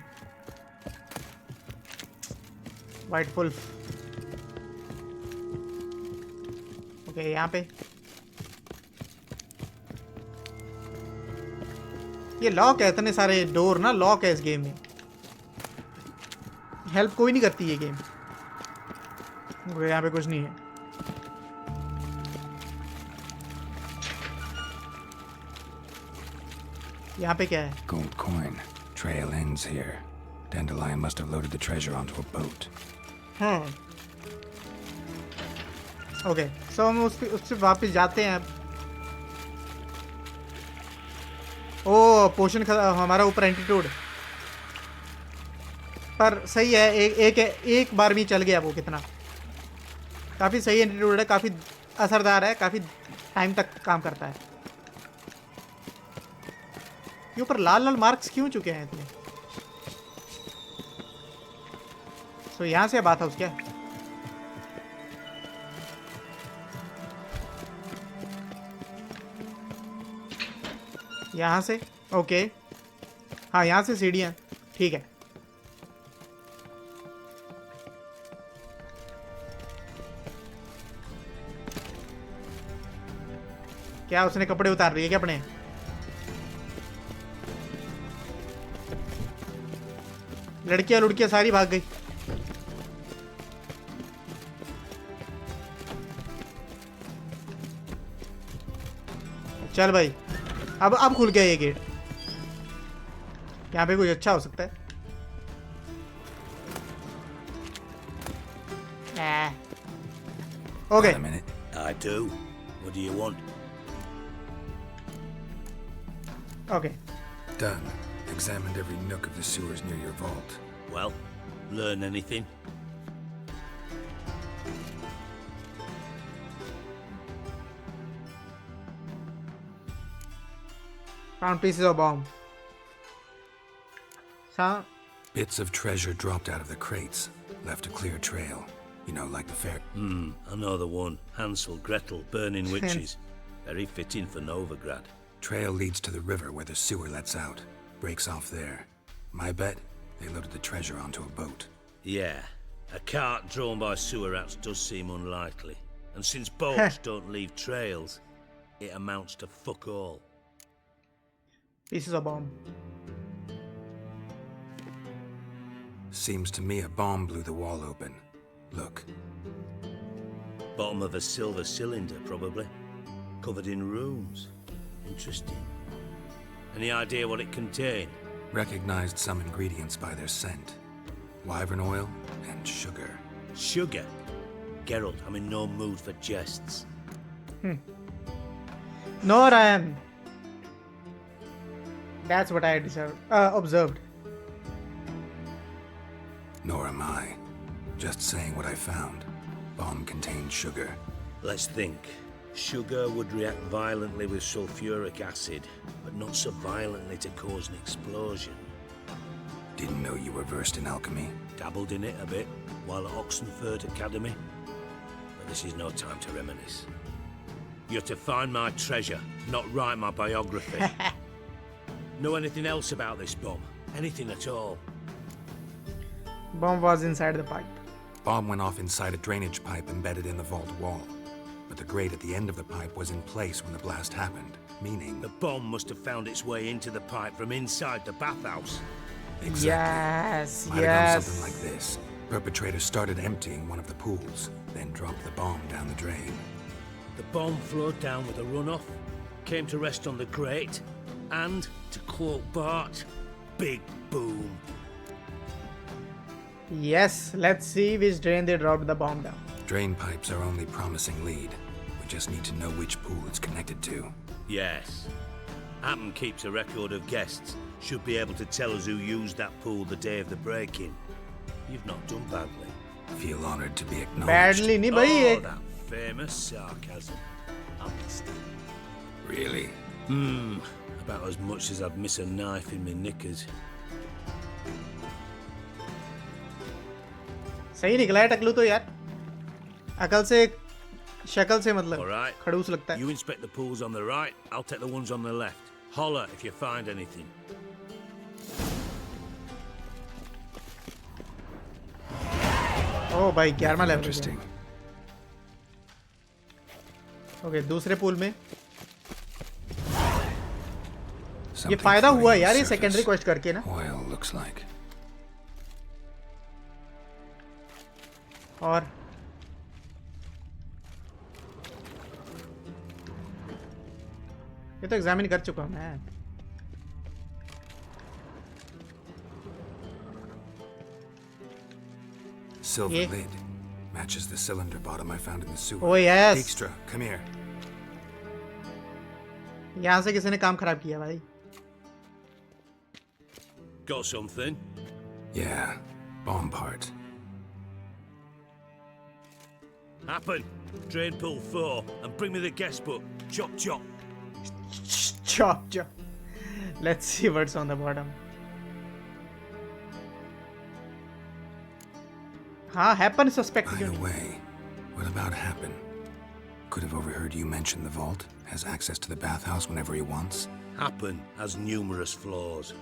वाइट वुल्फ। ओके यहाँ पे ये लॉक है, इतने सारे डोर ना लॉक है इस गेम में। हेल्प कोई नहीं करती ये गेम। यहाँ पे कुछ नहीं है। यहाँ पे क्या है? Gold coin. Trail ends here. Dandelion must have loaded the treasure onto a boat. हाँ ओके सो हम उससे वापस जाते हैं अब। ओ पोशन हमारा ऊपर एंटीट्यूड पर सही है, एक बार में चल गया वो। कितना काफ़ी सही एटीट्यूड है, काफ़ी असरदार है, काफ़ी टाइम तक काम करता है। ये ऊपर लाल लाल मार्क्स क्यों चुके हैं इतने? तो यहाँ से बात हाउस क्या? यहाँ से ओके, हाँ यहाँ से सीढ़ियाँ, ठीक है। क्या उसने कपड़े उतार लिए क्या अपने? लड़कियां लुड़कियां सारी भाग गई। चल भाई, अब खुल गया ये गेट। यहाँ पे कुछ अच्छा हो सकता है। Okay. I do. What do you want? Okay. Done. Examined every nook of the sewers near your vault. Well, learn anything? Found pieces of bomb. Bits of treasure dropped out of the crates. Left a clear trail. You know, like the fair. I know the one. Hansel, Gretel, burning witches. Very fitting for Novigrad. Trail leads to the river where the sewer lets out. Breaks off there. My bet, they loaded the treasure onto a boat. Yeah. A cart drawn by sewer rats does seem unlikely. And since boats don't leave trails, it amounts to fuck all. Pieces of bomb. Seems to me a bomb blew the wall open. Look. Bottom of a silver cylinder, probably. Covered in runes. Interesting. Any idea what it contained? Recognized some ingredients by their scent. Wyvern oil and sugar. Sugar? Geralt, I'm in no mood for jests. Nor I am. That's what I observed. Nor am I. Just saying what I found. Bomb contained sugar. Let's think. Sugar would react violently with sulfuric acid, but not so violently to cause an explosion. Didn't know you were versed in alchemy. Dabbled in it a bit while at Oxenford Academy. But this is no time to reminisce. You're to find my treasure, not write my biography. Know anything else about this bomb? Anything at all? Bomb was inside the pipe. Bomb went off inside a drainage pipe embedded in the vault wall. But the grate at the end of the pipe was in place when the blast happened, meaning... The bomb must have found its way into the pipe from inside the bathhouse. Exactly. Yes, Might have gone something like this. Perpetrator started emptying one of the pools, then dropped the bomb down the drain. The bomb flowed down with a runoff, came to rest on the grate, and, to quote Bart, big boom. Yes, let's see which drain they dropped the bomb down. Drain pipes are only promising lead. We just need to know which pool it's connected to. Yes. Hammond keeps a record of guests. Should be able to tell us who used that pool the day of the break-in. You've not done badly. Feel honored to be acknowledged. Badly nahi bhai. Oh, that famous sarcasm. I missed it. Really? About as much as I'd miss a knife in my knickers. सही निकला है टकलू तो यार, अकल से शक्ल से मतलब खड़ूस लगता है. You inspect the pools on the right, I'll take the ones on the left. Holler if you find anything. ओ भाई 11वां लेवल. ओके, दूसरे पूल में ये फायदा हुआ यार ये सेकेंडरी क्वेस्ट करके ना. Oil looks like. और ये तो एग्जामिन कर चुका हूं मैं. Silver lid matches the cylinder bottom I found in the sewer. Oh yes. Dijkstra, come here. यहाँ से किसी ने काम खराब किया भाई. Got something? Yeah. bomb part. Happen. Drain pool 4 and bring me the guest book. Chop chop. Chop chop. Let's see what's on the bottom. Happen suspected. By the way, what about Happen? Could have overheard you mention the vault. Has access to the bathhouse whenever he wants. Happen has numerous flaws.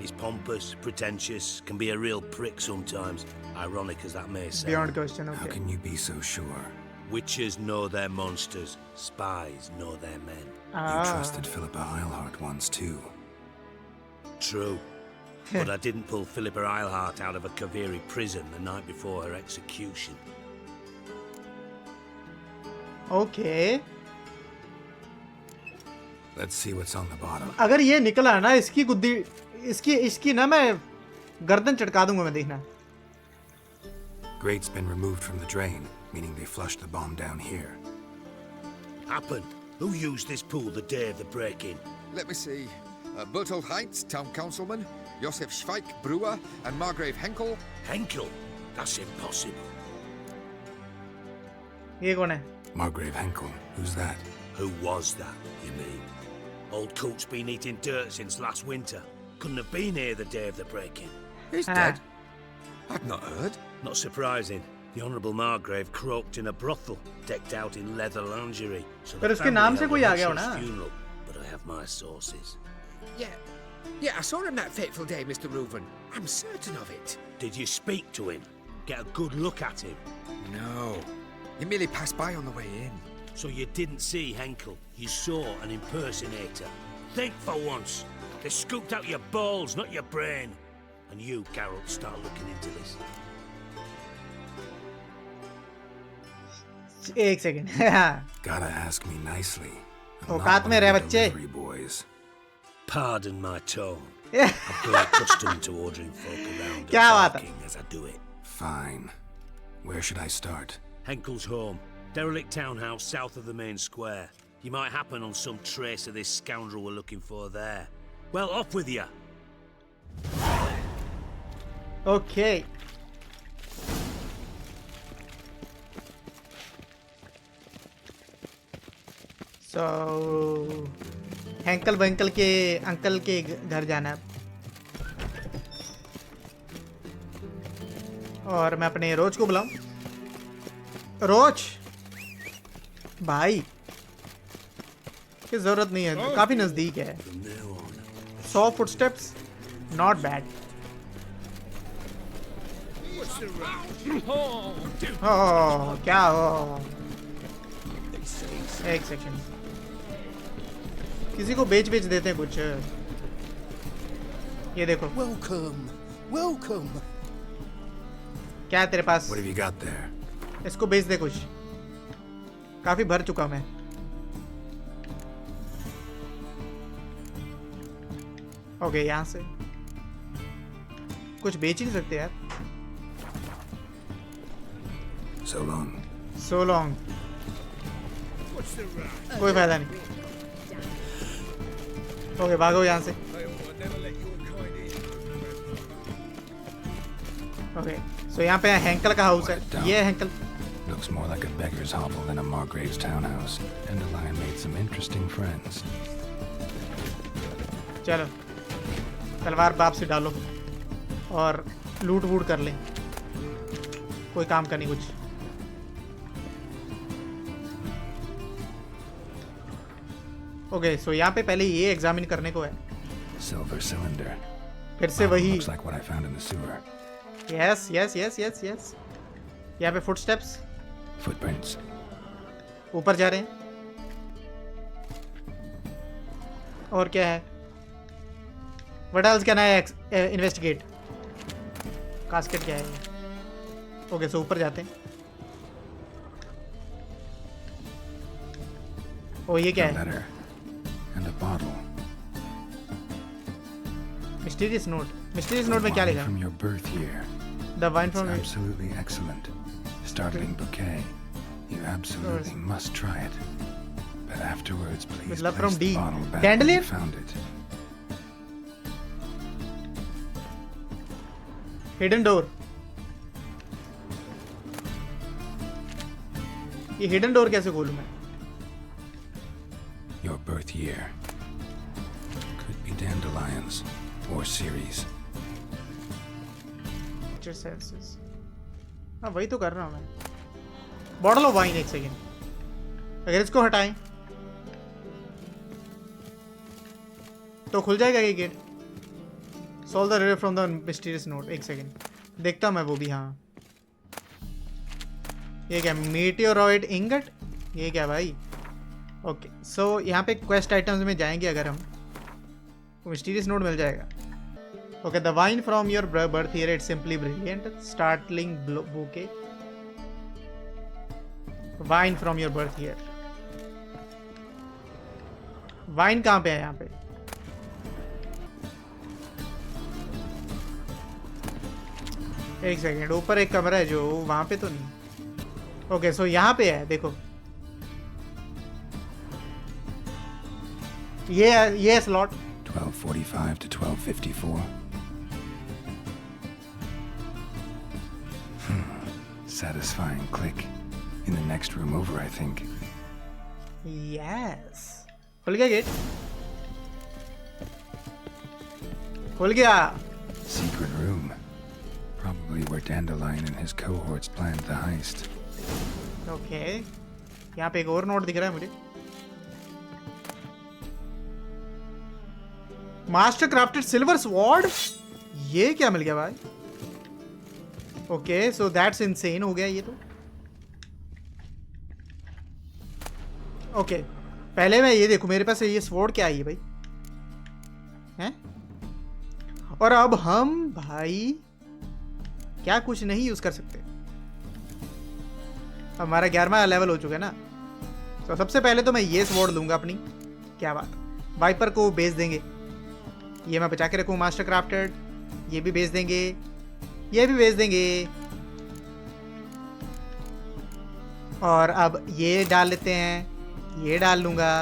He's pompous, pretentious, can be a real prick sometimes, ironic as that may sound. Beyond question, okay. How can you be so sure? Witches know their monsters, spies know their men. You trusted Philippa Eilhart once too. True. But I didn't pull Philippa Eilhart out of a Kaviri prison the night before her execution. Okay. Let's see what's on the bottom. अगर ये निकला ना इसकी गुद्दी इसकी ना मैं गर्दन चटका दूंगा मैं देखना. Grate's been removed from the drain, meaning they flushed the bomb down here. Happen. Who used this pool the day of the break-in? Let me see. Bertold Heinz, town councilman, Josef Schweik, brewer, and Margrave Henkel. Henkel? That's impossible. ये कौन है? Margrave Henkel. Who's that? Who was that, you mean? Old Coot's been eating dirt since last winter. Couldn't have been here the day of the break-in. He's dead? I've not heard. Not surprising. The Honourable Margrave croaked in a brothel, decked out in leather lingerie. So पर उसके नाम से कोई आ गया हो ना? Funeral, but I have my sources. Yeah, I saw him that fateful day, Mr. Reuven. I'm certain of it. Did you speak to him? Get a good look at him? No. He merely passed by on the way in. So you didn't see Henkel. You saw an impersonator. Think for once. They scooped out your balls, not your brain. And you, Geralt, start looking into this. एक second. Gotta ask me nicely. औकात में रह बच्चे. Boys. Pardon my tone. I've grown accustomed to ordering folk around and क्या बात है? barking as I do it. Fine. Where should I start? Henkel's home. Derelict townhouse south of the main square. You might happen on some trace of this scoundrel we're looking for there. Well, off with you. Okay. So, हैंकल बंकल के uncle के घर जाना है. और मैं अपने रोज को बुलाऊं. रोज भाई की जरूरत नहीं है, काफी नजदीक है. 100 फुटस्टेप्स, नॉट बैड. क्या हो? एक सेकंड. किसी को बेच देते हैं कुछ. ये देखो. Welcome. क्या है तेरे पास? What have you got there? इसको बेच दे कुछ. काफी भर चुका मैं. ओके, यहाँ से कुछ बेच ही नहीं सकते यार. So long. So long. कोई फायदा नहीं. ओके, भागो यहाँ से. ओके, सो यहाँ पे हैंकल का हाउस है. ये Henkel. Looks more like a beggar's hovel than a Margrave's townhouse. Dandelion made some interesting friends. चलो, तलवार बाप से डालो और लूट वूट कर लें. कोई काम का नहीं कुछ. ओके, सो यहाँ पे पहले ये एग्जामिन करने को है. Silver cylinder. फिर से वही. Looks like what I found in the sewer. Yes. यहाँ पे फुटस्टेप्स. Footprints. ऊपर जा रहे हैं. और क्या है? What else can I investigate? Casket क्या है? ओके, सो ऊपर जाते हैं. ओ, ये क्या है? And a bottle. Mysterious note. Mysterious note में क्या लिखा? From your birth year. The wine from. It's absolutely excellent. Startling bouquet. You absolutely must try it. But afterwards, please With love place from the D. bottle back Dandelion? where you found it. Hidden door. ये hidden door कैसे खोलूं मैं? Your birth year. Could be dandelions or Ceres. Senses. हाँ वही तो कर रहा हूँ मैं। बॉटल ऑफ वाइन, एक सेकेंड। अगर इसको हटाएं तो खुल जाएगा ये gate. Solve the riddle from the mysterious note. एक सेकेंड देखता मैं वो भी। हाँ ये क्या, मीटियोरॉइड इंगट, ये क्या भाई? ओके सो यहाँ पे क्वेस्ट आइटम्स में जाएंगे अगर हम, मिस्टीरियस नोट मिल जाएगा। Okay, the wine from your birth year, it's simply brilliant, startling bouquet. Wine from your birth year, wine कहाँ पे है यहाँ पे? एक सेकेंड, ऊपर एक कमरा है जो, वहां पे तो नहीं। ओके सो यहाँ पे है, देखो ये slot 12:45 to 12:54. Satisfying click. In the next room over, I think. Yes. खुल गया गेट, खुल गया। Secret room. Probably where Dandelion and his cohorts planned the heist. Okay यहाँ पे एक और नोट दिख रहा है मुझे। मास्टर क्राफ्टेड सिल्वर स्वॉर्ड, ये क्या मिल गया भाई? ओके सो दैट्स इनसेन हो गया ये तो। ओके पहले मैं ये देखूं मेरे पास ये स्वॉर्ड क्या है भाई, हैं? और अब हम भाई क्या कुछ नहीं यूज कर सकते। हमारा 11वां लेवल हो चुका है ना। तो सबसे पहले तो मैं ये स्वॉर्ड लूंगा अपनी, क्या बात, वाइपर को बेच देंगे, ये मैं बचा के रखूँ। मास्टर क्राफ्टेड, ये भी बेच देंगे, ये भी बेच देंगे। और अब ये डाल लेते हैं, ये डाल लूंगा,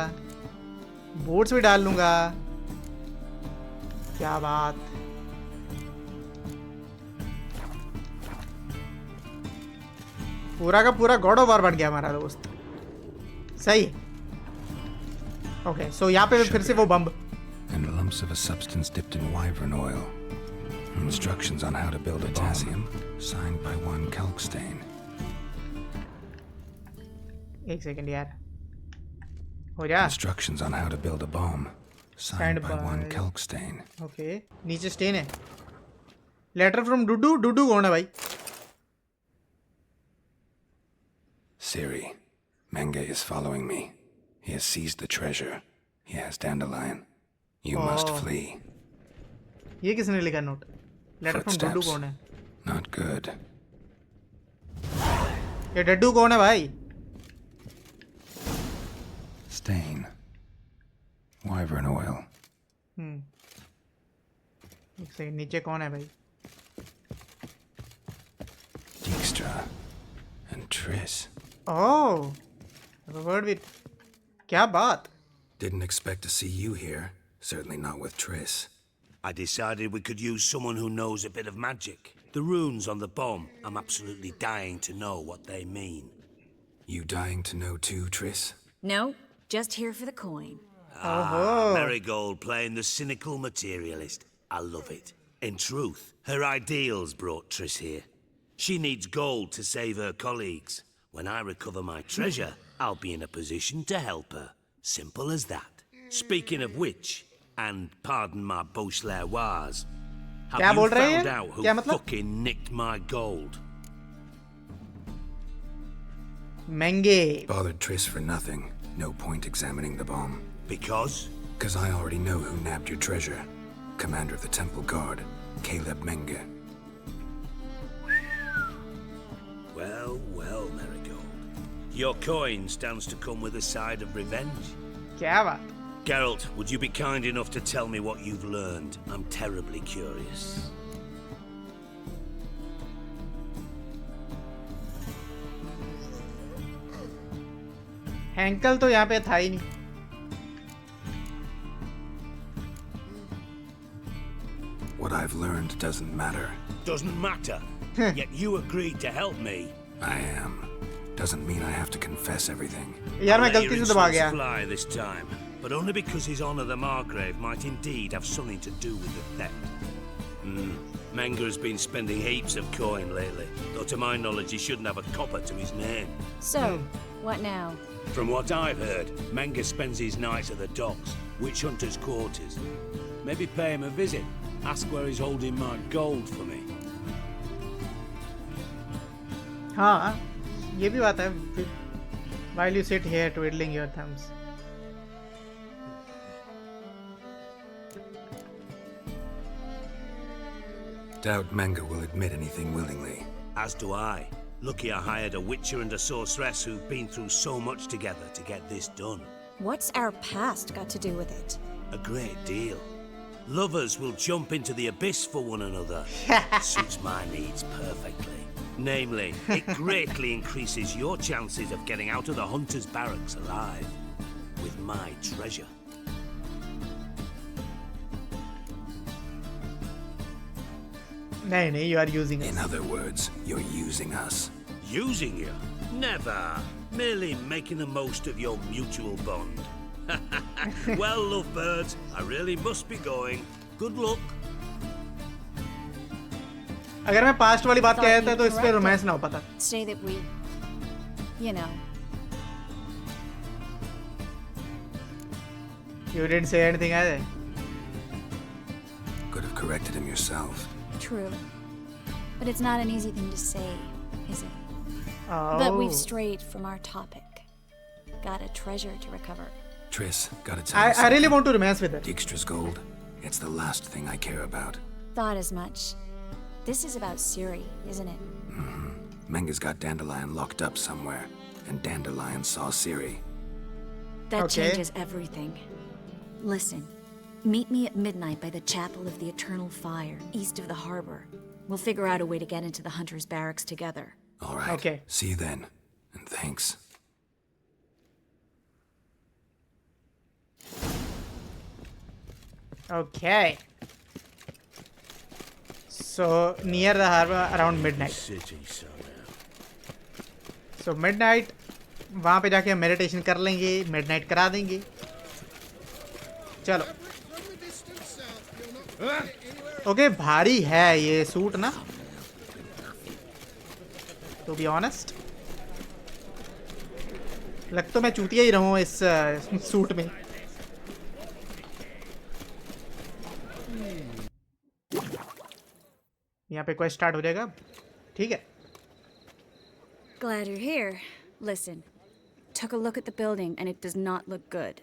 बोट्स भी डाल लूंगा, क्या बात। पूरा का पूरा गॉड ऑफ वॉर बन गया हमारा दोस्त, सही है। ओके सो यहाँ पे फिर से वो बम्ब, And lumps of a substance dipped in wyvern oil. Instructions on how to build a potassium, signed by one Kalkstain. एक सेकंड यार, हो जा। Instructions on how to build a bomb, signed by one Kalkstain. Okay नीचे stand है। Letter from Dudu, Dudu कौन है भाई? Siri, Menge is following me. He has seized the treasure. He has Dandelion. You must flee. ये किसने लिखा note? Letter from Dudu कौन है? Not good. ये डड्डू कौन है भाई? Stain. Wyvern oil. एक सेकंड, नीचे कौन है भाई? Dijkstra and Triss. Oh, I've heard of it. क्या बात? Didn't expect to see you here. Certainly not with Triss. I decided we could use someone who knows a bit of magic. The runes on the bomb, I'm absolutely dying to know what they mean. You dying to know too, Triss? No, just here for the coin. Merigold playing the cynical materialist. I love it. In truth, her ideals brought Triss here. She needs gold to save her colleagues. When I recover my treasure, I'll be in a position to help her. Simple as that. Speaking of which, and pardon my Beauclervois, have you found out who fucking nicked my gold? Menge. Bothered Triss for nothing. No point examining the bomb. Because? Because I already know who nabbed your treasure. Commander of the Temple Guard, Caleb Menge. Well, well, Merigold. Your coin stands to come with a side of revenge. क्या बात? Geralt, would you be kind enough to tell me what you've learned? I'm terribly curious. Henkel तो यहाँ पे था ही नहीं। What I've learned doesn't matter. Doesn't matter? Yet you agreed to help me. I am. doesn't mean I have to confess everything. यार मैं गलती से दबा गया. Fly this time, but only because His Honor the Margrave might indeed have something to do with the theft. Menga has been spending heaps of coin lately, though to my knowledge he shouldn't have a copper to his name. So, what now? From what I've heard, Menga spends his nights at the docks, witch hunters' quarters. Maybe pay him a visit. Ask where he's holding my gold for me. हाँ, ये भी बात है. While you sit here twiddling your thumbs. Doubt Menga will admit anything willingly. As do I. Lucky I hired a witcher and a sorceress who've been through so much together to get this done. What's our past got to do with it? A great deal. Lovers will jump into the abyss for one another. Suits my needs perfectly. Namely, it greatly increases your chances of getting out of the hunter's barracks alive. With my treasure. नहीं, you are using us. In other words, you're using us. Using you? Never. Merely making the most of your mutual bond. Well, lovebirds, I really must be going. Good luck. अगर मैं past वाली बात कहता तो इस पे romance ना हो पाता. Say that we, you know. You didn't say anything either. Could have corrected him yourself. True. But it's not an easy thing to say, is it? Oh. But we've strayed from our topic. Got a treasure to recover. Triss, gotta tell you I really want to romance with her. Dijkstra's gold. It's the last thing I care about. Thought as much. This is about Ciri, isn't it? Menga's got Dandelion locked up somewhere, and Dandelion saw Ciri. That changes everything. Listen, meet me at midnight by the Chapel of the Eternal Fire, east of the harbor. We'll figure out a way to get into the Hunter's Barracks together. All right. Okay. See you then, and thanks. Okay. So near the harbor around midnight. So midnight, वहाँ पे जाके हम meditation कर लेंगे, midnight करा देंगे. चलो. Okay, भारी है ये सूट ना. To be honest, लग तो मैं चूतिया ही रहूँ इस सूट में. यहाँ पे क्वेस्ट स्टार्ट हो जाएगा. ठीक है. Glad you're here. Listen, took a look at the building and it does not look good.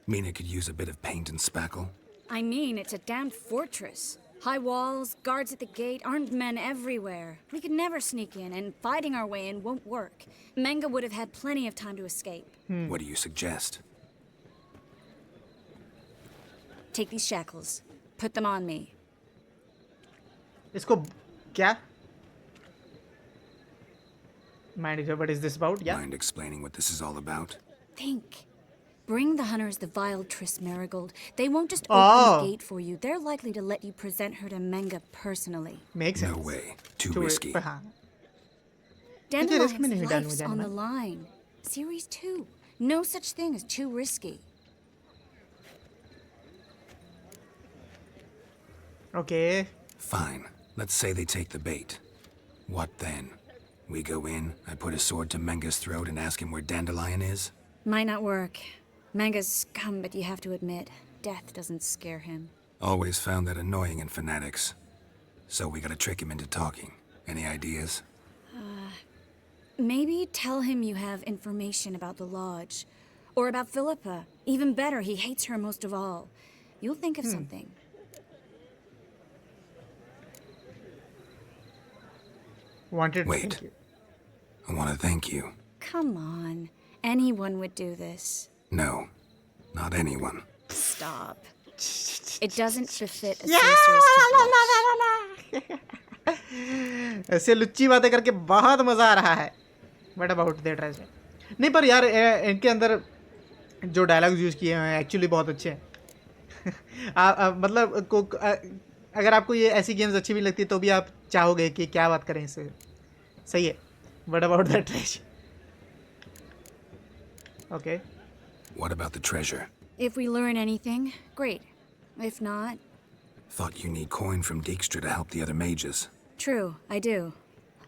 Mean it could use a bit of paint and spackle? I mean, it's a damned fortress. High walls, guards at the gate, armed men everywhere. We could never sneak in, and fighting our way in won't work. Menga would have had plenty of time to escape. What do you suggest? Take these shackles. Put them on me. इसको क्या? Mind what is this about? Yeah. Mind explaining what this is all about? Think. Bring the hunters the vile Triss Merigold. They won't just open the gate for you. They're likely to let you present her to Menga personally. Makes sense. No way. Too risky. Dandelion's life's on the line. Series 2. No such thing as too risky. Okay. Fine. Let's say they take the bait. What then? We go in, I put a sword to Menga's throat and ask him where Dandelion is? Might not work. Menga's scum, but you have to admit, death doesn't scare him. Always found that annoying in fanatics. So we gotta trick him into talking. Any ideas? Maybe tell him you have information about the lodge. Or about Philippa. Even better, he hates her most of all. You'll think of something. Wait. I want to thank you. Come on. Anyone would do this. No. Not anyone. Stop. It doesn't befit a sorceress to blush. ऐसे लुच्ची बातें करके बहुत मजा आ रहा है. What about that treasure? नहीं पर यार इनके अंदर जो डायलॉग्स यूज किए हैं एक्चुअली बहुत अच्छे हैं. मतलब अगर आपको ये ऐसी गेम्स अच्छी भी लगती है तो भी आप चाहोगे कि क्या बात करें इससे. सही है. What about that treasure? Okay. What about the treasure? If we learn anything, great. If not... Thought you need coin from Dijkstra to help the other mages. True, I do.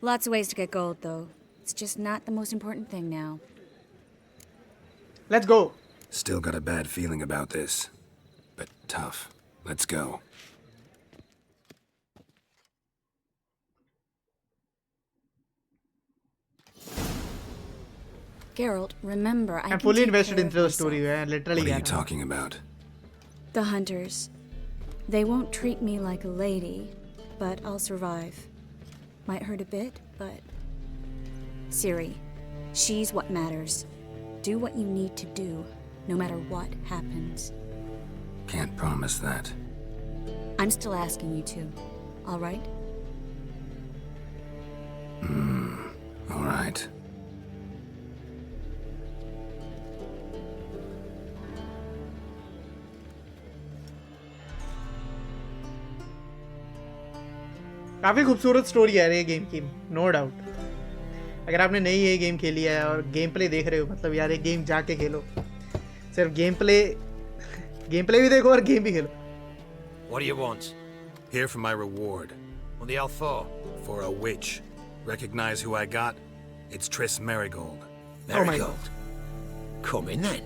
Lots of ways to get gold, though. It's just not the most important thing now. Let's go. Still got a bad feeling about this. But tough. Let's go. Geralt, remember, I'm fully invested into the story. Literally. What are you talking about? The hunters. They won't treat me like a lady, but I'll survive. Might hurt a bit, but... Ciri, she's what matters. Do what you need to do, no matter what happens. Can't promise that. I'm still asking you to, all right? All right. काफी खूबसूरत story है ये game की, no doubt. अगर आपने नहीं ये game खेली है और गेम प्ले देख रहे हो, मतलब यार ये गेम जाके खेलो। सिर्फ गेम प्ले भी देखो और गेम भी खेलो। What do you want? Here for my reward. What the hell for? For a witch. Recognize who I got? It's Triss Merigold. Merigold? Come in then.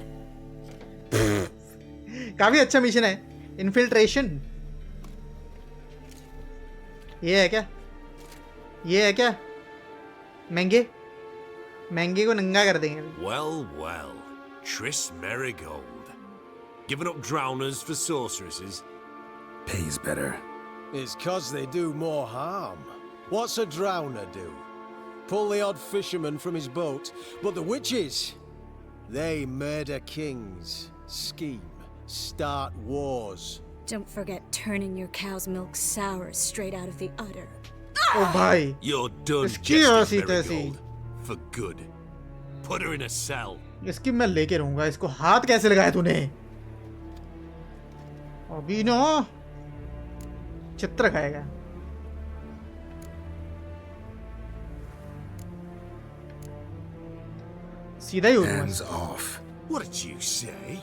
काफी अच्छा मिशन है, infiltration. ये है क्या? ये है क्या? महंगे को नंगा कर देंगे। Well, Triss Merigold. Giving up drowners for sorceresses? Pays better. It's 'cause they do more harm. What's a drowner do? Pull the odd fisherman from his boat, but the witches, they murder kings, scheme, start wars. Don't forget turning your cow's milk sour straight out of the udder. Oh bhai. You're done, इसकी jesting, ऐसी तैसी। Merigold. For good. Put her in a cell. इसकी मैं लेके रहूंगा। इसको हाथ कैसे लगाया तूने? अभी ना चित्र खाएगा। सीधा ही Hands off. What did you say?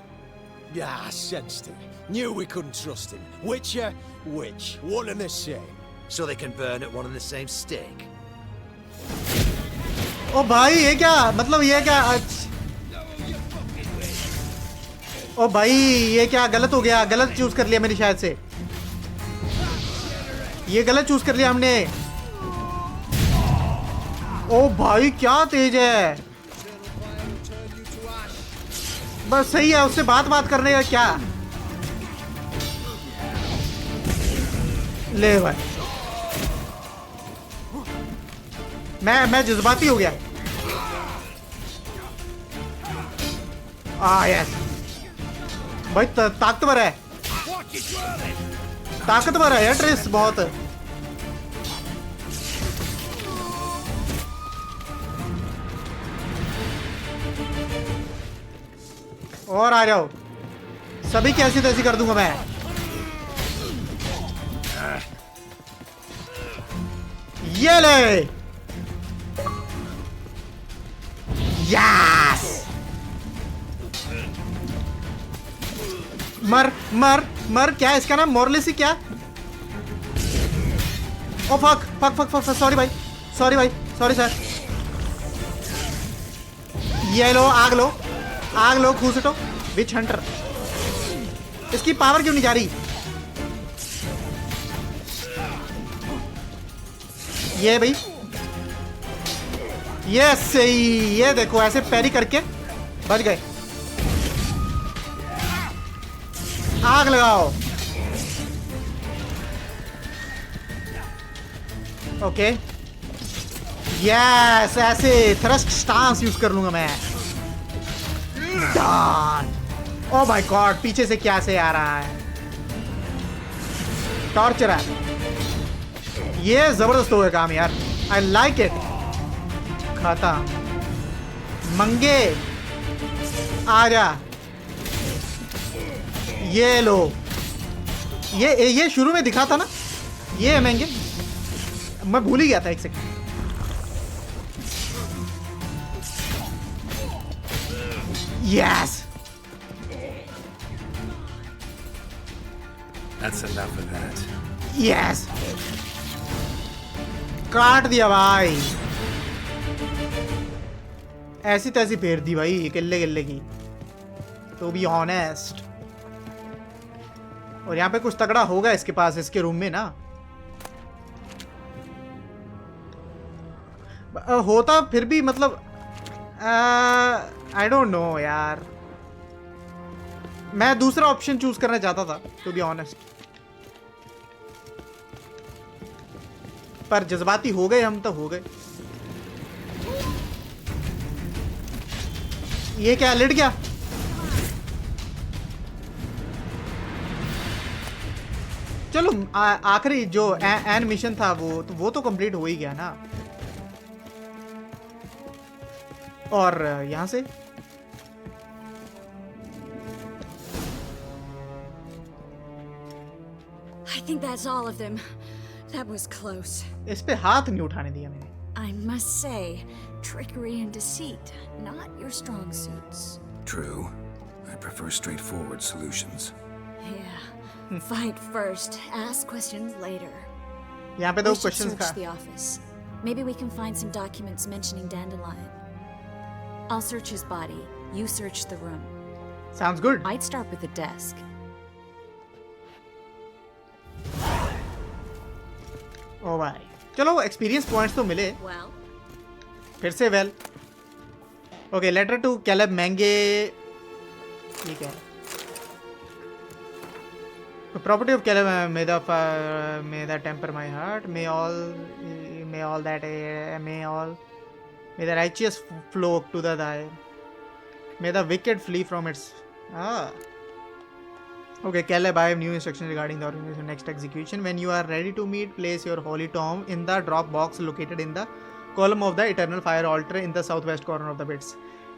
Yeah, I sensed it. Knew we couldn't trust him. Witcher, witch, one and the same. So they can burn at one and the same stake? ओ भाई ये क्या मतलब, ये क्या? ओ भाई ये क्या गलत हो गया? गलत चूज कर लिया मैंने शायद से। ये गलत चूज कर लिया हमने। ओ भाई क्या तेज है। बस सही है, उससे बात करने का क्या। ले भाई मैं जज्बाती हो गया। यस भाई ताकतवर है, ताकतवर है ट्रिस बहुत। और आ जाओ, सभी की ऐसी तैसी कर दूंगा मैं। ये ले, यस। मर क्या इसका नाम? मोरलेसी क्या? ओ फक सॉरी भाई, सॉरी सर। ये लो, आग लो, खूसटो विच हंटर। इसकी पावर क्यों नहीं जा रही? ये भाई ये सही। ये देखो ऐसे पैरी करके बच गए। आग लगाओ। ओके यस, ऐसे थ्रस्ट स्टांस यूज कर लूंगा मैं। ओ माय गॉड, पीछे से क्या से आ रहा है? टॉर्चर है। ये जबरदस्त हो गया काम यार, आई लाइक इट। खाता मंगे आजा, ये लो। ये शुरू में दिखा था ना, ये महंगे। मैं भूल ही गया था, एक second. Yes. That's enough of that. Yes. काट दिया भाई, ऐसी तैसी फेर दी भाई किल्ले किल्ले की, तो बी ऑनेस्ट। और यहाँ पे कुछ तगड़ा होगा इसके पास, इसके रूम में ना होता फिर भी, मतलब आई डोंट नो यार, मैं दूसरा ऑप्शन चूज करना चाहता था टू बी ऑनेस्ट, पर जज्बाती हो गए हम, तो हो गए। ये क्या लिट गया? चलो आखिरी जो एन मिशन था वो तो कंप्लीट हो ही गया ना। और यहां से I think that's all of them. That was close. इस पे हाथ नहीं उठाने दिया मैंने। I must say, trickery and deceit, not your strong suits. True. I prefer straightforward solutions. Yeah. Fight first, ask questions later. यहाँ पे दो We should questions search का। the office. Maybe we can find some documents mentioning Dandelion. I'll search his body. You search the room. Sounds good. I'd start with the desk. ओ भाई, चलो experience points तो मिले। Well. फिर से well. Okay, letter to Caleb महंगे, ठीक है। Property of Caleb, may the temper my heart, may the righteous flow to the dire, may the wicked flee from its. Okay, Caleb, I have new instructions regarding the organization's next execution. When you are ready to meet, place your holy tome in the drop box located in the column of the eternal fire altar in the southwest corner of the pits.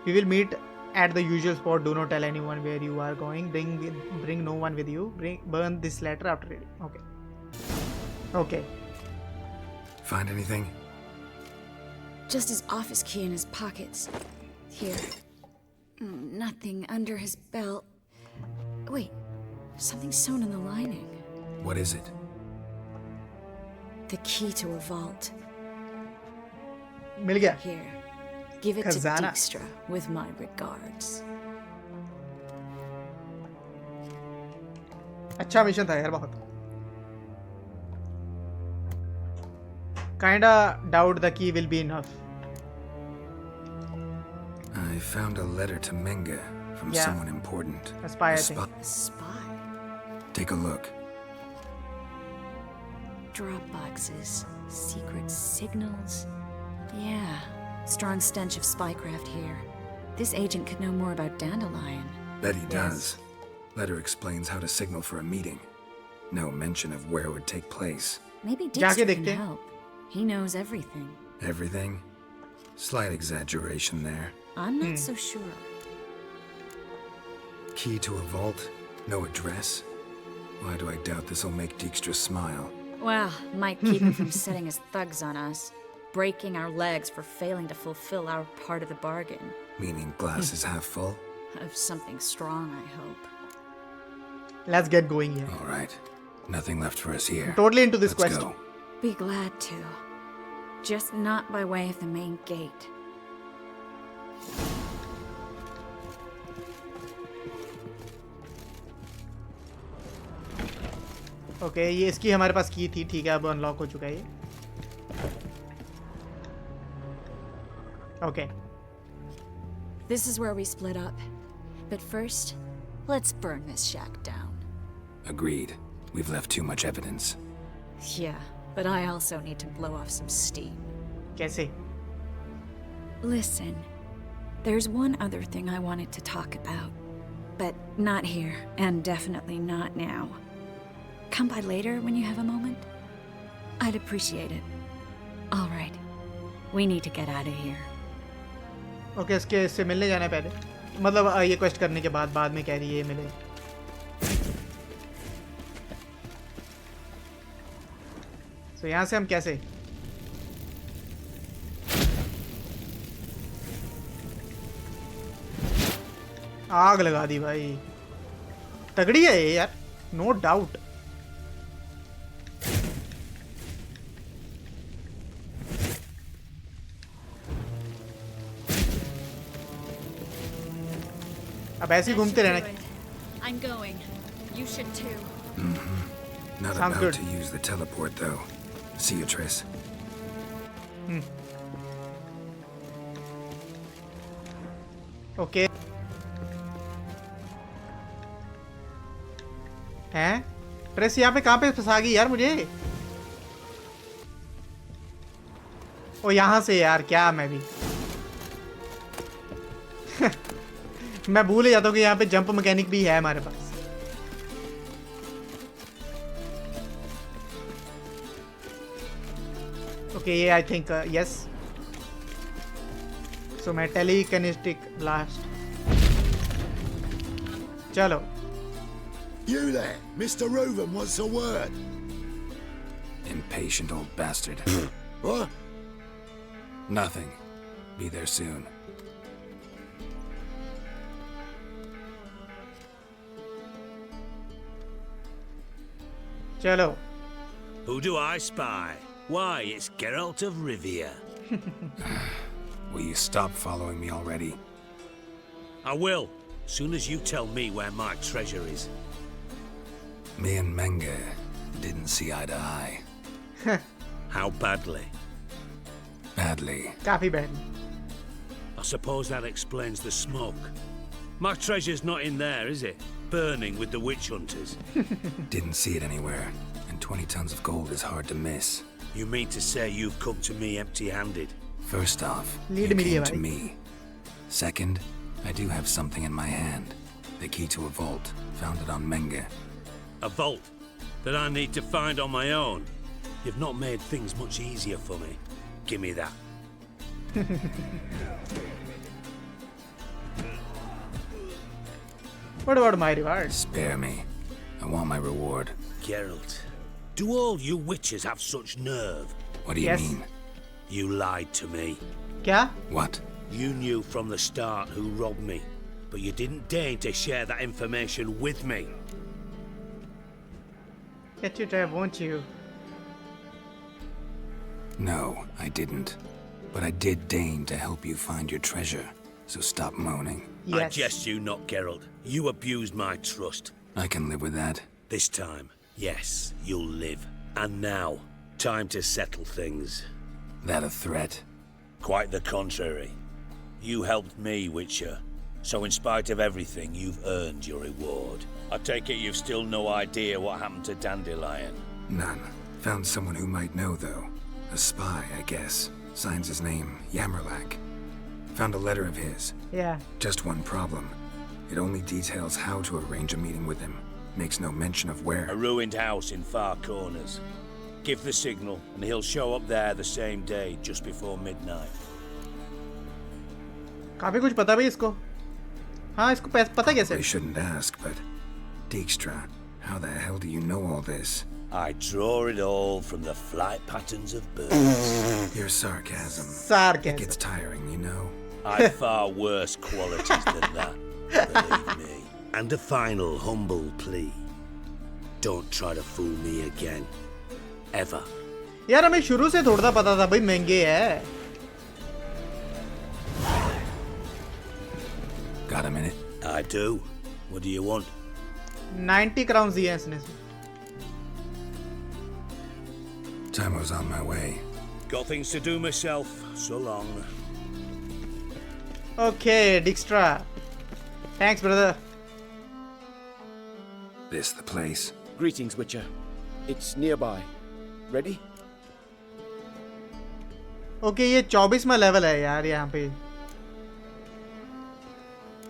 We will meet at the usual spot. Do not tell anyone where you are going. Bring no one with you. Burn this letter after reading. Okay. Okay. Find anything? Just his office key in his pockets. Here. Nothing under his belt. Wait. Something sewn in the lining. What is it? The key to a vault. मिल गया। Here. Give it खजाना। to Dijkstra with my regards. अच्छा mission था यार बहुत। Kinda doubt the key will be enough. I found a letter to Menga from Yeah. someone important. A spy, I think. A spy. Take a look. Drop boxes, secret signals. Yeah, strong stench of spycraft here. This agent could know more about Dandelion. Bet he does. Letter explains how to signal for a meeting. No mention of where it would take place. Maybe जाके Dijkstra देखते can हैं। help. He knows everything. Everything? Slight exaggeration there. I'm not so sure. Key to a vault? No address? Why do I doubt this'll make Dijkstra smile? Well, might keep him from setting his thugs on us, breaking our legs for failing to fulfill our part of the bargain. Meaning glass is half full? Of something strong, I hope. Let's get going here. All right. Nothing left for us here. Totally into this Let's quest. go. Be glad to. Just not by way of the main gate. Okay, ये इसकी हमारे पास की थी, ठीक है, अब unlock हो चुका है ये। Okay. This is where we split up. But first, let's burn this shack down. Agreed. We've left too much evidence. Yeah, but I also need to blow off some steam. कैसे? Listen, there's one other thing I wanted to talk about. But not here, and definitely not now. Come by later when you have a moment? I'd appreciate it. All right. We need to get out of here. Okay, इससे मिलने जाना है पहले, मतलब ये quest करने के बाद में कह रही है ये मिले। तो यहाँ से हम कैसे? आग लगा दी भाई, तगड़ी है ये यार, नो डाउट। अब ऐसे ही घूमते रहना। I'm going. You should too. Not Sounds about good. to use the teleport though. See you, Triss. Okay हैं, ट्रेस यहाँ पे कहाँ पे फंसा गई यार मुझे? ओ यहाँ से यार, क्या मैं भी मैं भूल ही जाता हूँ कि यहाँ पे जंप मैकेनिक भी है हमारे पास। ओके ये आई थिंक यस, सो मैं टेलीकिनेटिक ब्लास्ट। चलो You there, Mr. Reuven wants a word. Impatient old bastard. What? Nothing. Be there soon. चलो। Who do I spy? Why, it's Geralt of Rivia. Will you stop following me already? I will, soon as you tell me where my treasure is. Me and Menge didn't see eye to eye. How badly? Badly. काफी bad. I suppose that explains the smoke. My treasure's not in there, is it? Burning with the witch hunters. Didn't see it anywhere. And 20 tons of gold is hard to miss. You mean to say you've come to me empty-handed? First off, Lead you me, came bhai. to me. Second, I do have something in my hand. The key to a vault, found it on Menge. A vault that I need to find on my own. You've not made things much easier for me. Give me that. What about my reward? Spare me. I want my reward. Geralt, do all you witches have such nerve? What do you Yes. mean? You lied to me. क्या? What? You knew from the start who robbed me, but you didn't deign to share that information with me. Get you there, won't you? No, I didn't. But I did deign to help you find your treasure. So stop moaning. I Yes. jest you not, Geralt. You abused my trust. I can live with that. This time, yes, you'll live. And now, time to settle things. That a threat? Quite the contrary. You helped me, Witcher. So in spite of everything, you've earned your reward. I take it you've still no idea what happened to Dandelion. None. Found someone who might know, though. A spy, I guess. Signs his name, Yammerlak. Found a letter of his. Yeah. Just one problem. It only details how to arrange a meeting with him. Makes no mention of where. A ruined house in Far Corners. Give the signal, and he'll show up there the same day, just before midnight. काफी कुछ पता भाई इसको। हाँ इसको पता कैसे? I shouldn't ask, but Dijkstra, how the hell do you know all this? I draw it all from the flight patterns of birds. Your sarcasm. Sarcasm. It gets tiring, you know. I've far worse qualities than that, believe me. And a final humble plea. Don't try to fool me again. Ever. यार हमें शुरू से थोड़ा पता था भाई महंगे है। Got a minute? I do. What do you want? 90 crowns दिए हैं इसने। Time was on my way. Got things to do myself. So long. Okay, Dijkstra. Thanks, brother. This the place? Greetings, Witcher. It's nearby. Ready? Okay, ये 24वां level है यार यहाँ पे।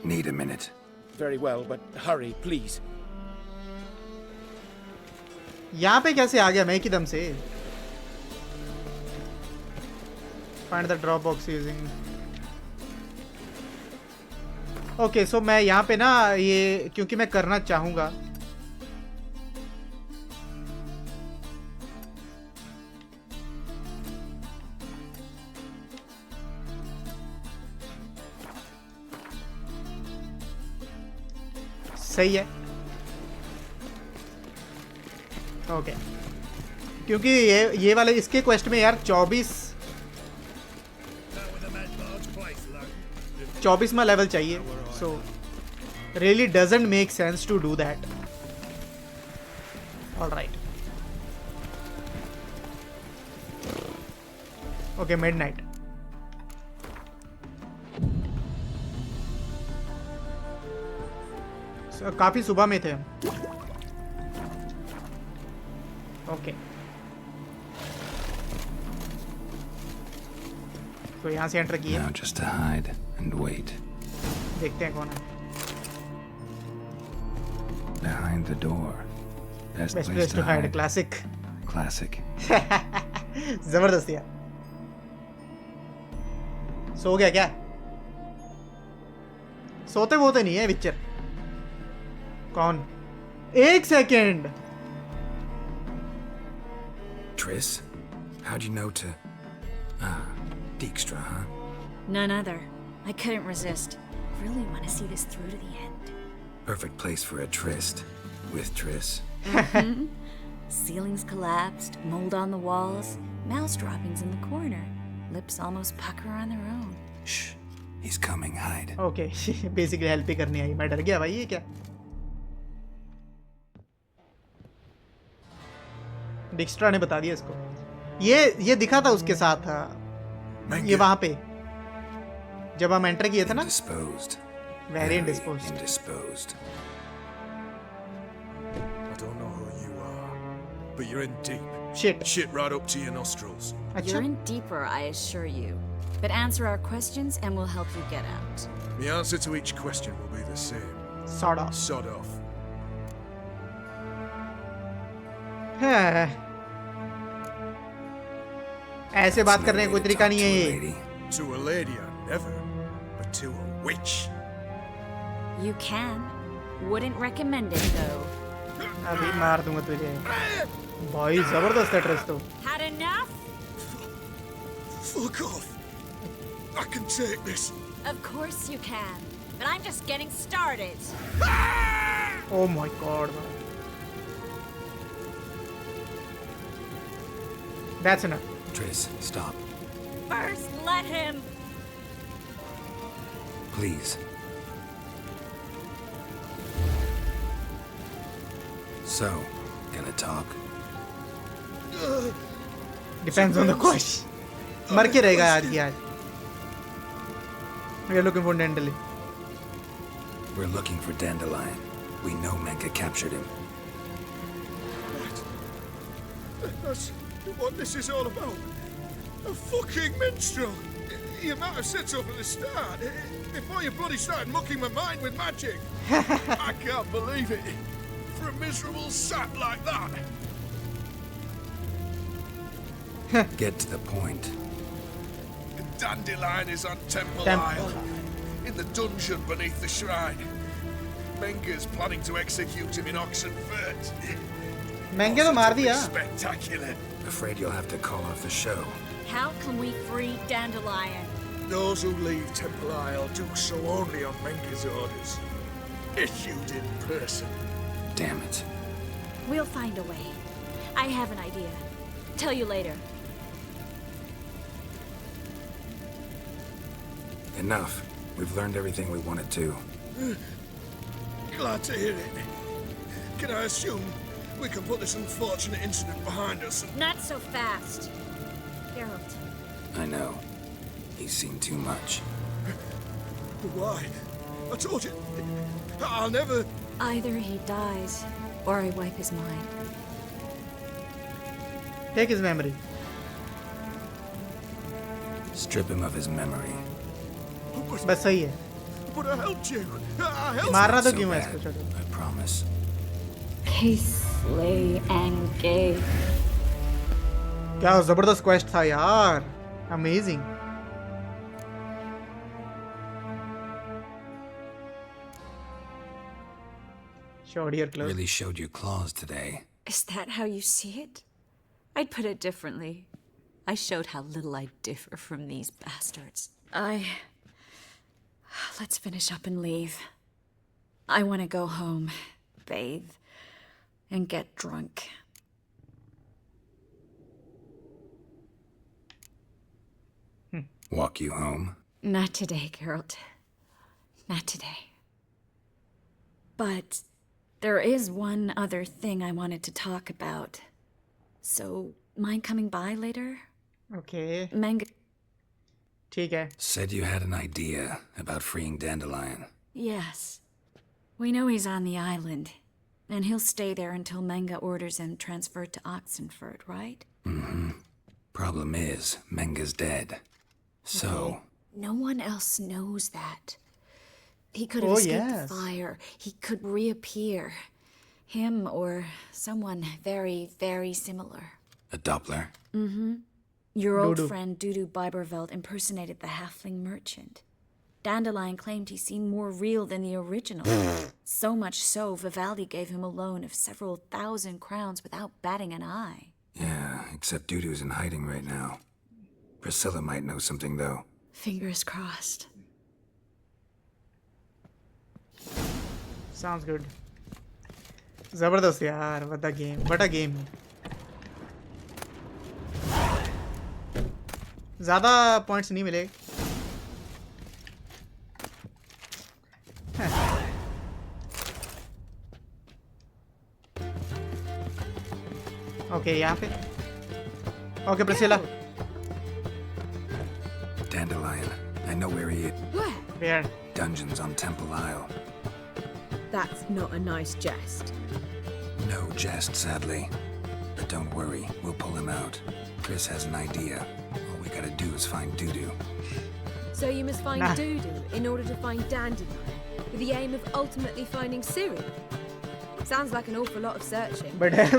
Need a minute. Very well, but hurry, please. यहाँ पे कैसे आ गया मैं की दम से? Find the drop box using. Okay, so मैं यहाँ पे ना ये क्योंकि मैं करना चाहूँगा। सही है। ओके क्योंकि ये वाले इसके क्वेस्ट में यार 24वां लेवल चाहिए, so really doesn't make sense to do that. Alright, okay midnight. काफी सुबह में थे हम। ओके तो यहाँ से एंटर किए। Now just to hide and wait. देखते हैं कौन है। Behind the door. Best place to hide. Classic. Classic. जबरदस्त यार। सो गया क्या? सोते वोते नहीं है विचर। कौन? एक second. Triss, how'd you know to? Dijkstra, huh? None other. I couldn't resist. Really want to see this through to the end. Perfect place for a tryst with Triss. Ceilings collapsed, mold on the walls, mouse droppings in the corner. Lips almost pucker on their own. Shh, he's coming. Hide. Okay, basically help ही करनी आई। मैं डर गया भाई, ये क्या? डिक्स्ट्रा ने बता दिया इसको। ये दिखा था उसके साथ, ये वहां पे जब हम एंटर किए थे ना। Very indisposed. I don't know who you are, but you're in deep. Shit right up to your nostrils. You're in deeper, I assure you. But answer our questions and we'll help you get out. The answer to each question will be the same. Sod off. Sod off. ऐसे बात करने का कोई तरीका नहीं है ये। To a lady, I never, but to a witch. You can. Wouldn't recommend it though. अभी मार दूंगा तुझे। भाई जबरदस्त है ट्रिस तो। Had enough? Fuck off. I can take this. Of course you can. But I'm just getting started. Oh my god. That's enough. Triss, stop. First, let him. Please. So, gonna talk? Depends on the question. मर के रहेगा आज की आज। We're looking for Dandelion. We're looking for Dandelion. We know Menka captured him. That's what this is all about. A fucking minstrel. You might have said so from the start. Before you bloody started mucking my mind with magic. I can't believe it. For a miserable sap like that. Get to the point. Dandelion is on Temple Isle. In the dungeon beneath the shrine. Menga's planning to execute him in Oxenfurt. Menga तो मार दिया. Spectacular. Afraid you'll have to call off the show. How can we free Dandelion? Those who leave Temple Isle do so only on Menga's orders. Issued in person. Damn it. We'll find a way. I have an idea. Tell you later. Enough. We've learned everything we wanted to. Glad to hear it. Can I assume we can put this unfortunate incident behind us? Not so fast. Geralt. I know. He's seen too much. Why? I told you. I'll never... Either he dies, or I wipe his mind. Take his memory. Strip him of his memory. बस सही है। But I helped you. I helped मारना तो So क्यों है bad, इसको? छोड़ो। I promise. Slay and gay. क्या जबरदस्त क्वेस्ट था यार। Amazing. Showed your clothes. Really showed your claws today. Is that how you see it? I'd put it differently. I showed how little I differ from these bastards. Let's finish up and leave. I want to go home, bathe, and get drunk. Walk you home? Not today, Geralt. Not today. But there is one other thing I wanted to talk about. So, mind coming by later? Okay. Manga... ठीक है. Said you had an idea about freeing Dandelion. Yes. We know he's on the island, and he'll stay there until Menga orders him transferred to Oxenford, right? Mm-hmm. Problem is, Menga's dead. So... No one else knows that. He could have escaped the fire. He could reappear. Him or someone very, very similar. A Doppler? Mm-hmm. Your old friend Dudu Biberveld impersonated the halfling merchant. Dandelion claimed he seemed more real than the original. So much so, Vivaldi gave him a loan of several thousand crowns without batting an eye. Yeah, except Dudu's in hiding right now. Priscilla might know something, though. Fingers crossed. Sounds good. जबरदस्त यार. What a game. What a game. ज़्यादा points नहीं मिले. Okay यहाँ पे. Okay Priscilla. Dandelion. I know where he is. Where? Dungeons on Temple Isle. That's not a nice jest. No jest, sadly. But don't worry, we'll pull him out. Chris has an idea. All we gotta do is find Dudu. So you must find Dudu in order to find Dandelion, with the aim of ultimately finding Ciri. Sounds like an awful lot of searching. But I do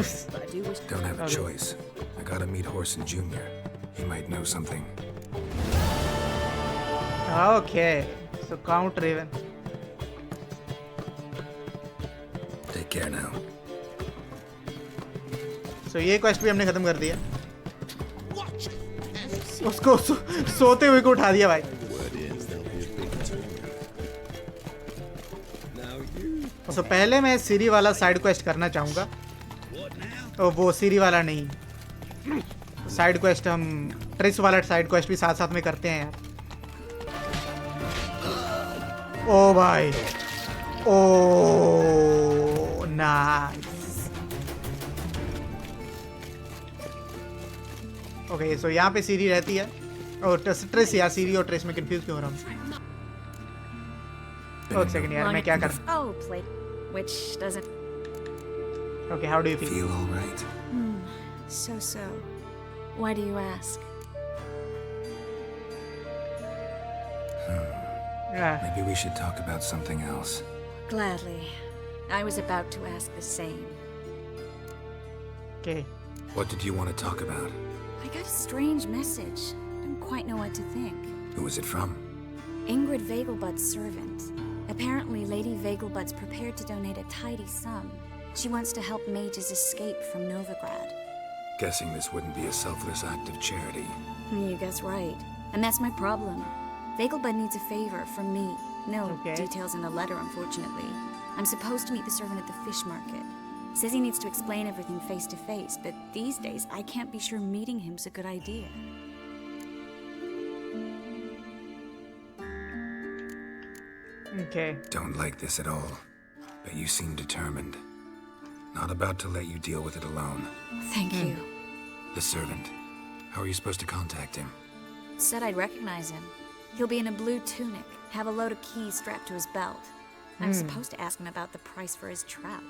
wish... Don't have a choice. I gotta meet Horson Jr. He might know something. Okay. So Count Raven. Take care now. So ये quest भी हमने खत्म कर दिया. उसको सोते हुए को उठा दिया भाई. तो पहले मैं सीरी वाला साइड क्वेस्ट करना चाहूँगा. तो वो सीरी वाला नहीं. साइड क्वेस्ट हम ट्रिस वाला साइड क्वेस्ट भी साथ साथ में करते हैं यार. ओ भाई. ओ नाइस. ओके सो यहाँ पे सीरी रहती है. और ट्रिस या सीरी और ट्रिस में कंफ्यूज क्यों हो रहा हूँ. एक सेकंड यार मैं क्या कर. Oh, play. Which doesn't... Okay, how do you feel? Feel all right? So. Why do you ask? Maybe we should talk about something else. Gladly. I was about to ask the same. Okay. What did you want to talk about? I got a strange message. Don't quite know what to think. Who was it from? Ingrid Vegelbud's servant. Apparently, Lady Vegelbud's prepared to donate a tidy sum. She wants to help mages escape from Novigrad. Guessing this wouldn't be a selfless act of charity. You guess right. And that's my problem. Vegelbud needs a favor from me. No details in the letter, unfortunately. I'm supposed to meet the servant at the fish market. Says he needs to explain everything face to face, but these days I can't be sure meeting him's a good idea. Okay. Don't like this at all, but you seem determined. Not about to let you deal with it alone. Thank you. The servant. How are you supposed to contact him? Said I'd recognize him. He'll be in a blue tunic, have a load of keys strapped to his belt. I'm supposed to ask him about the price for his trout.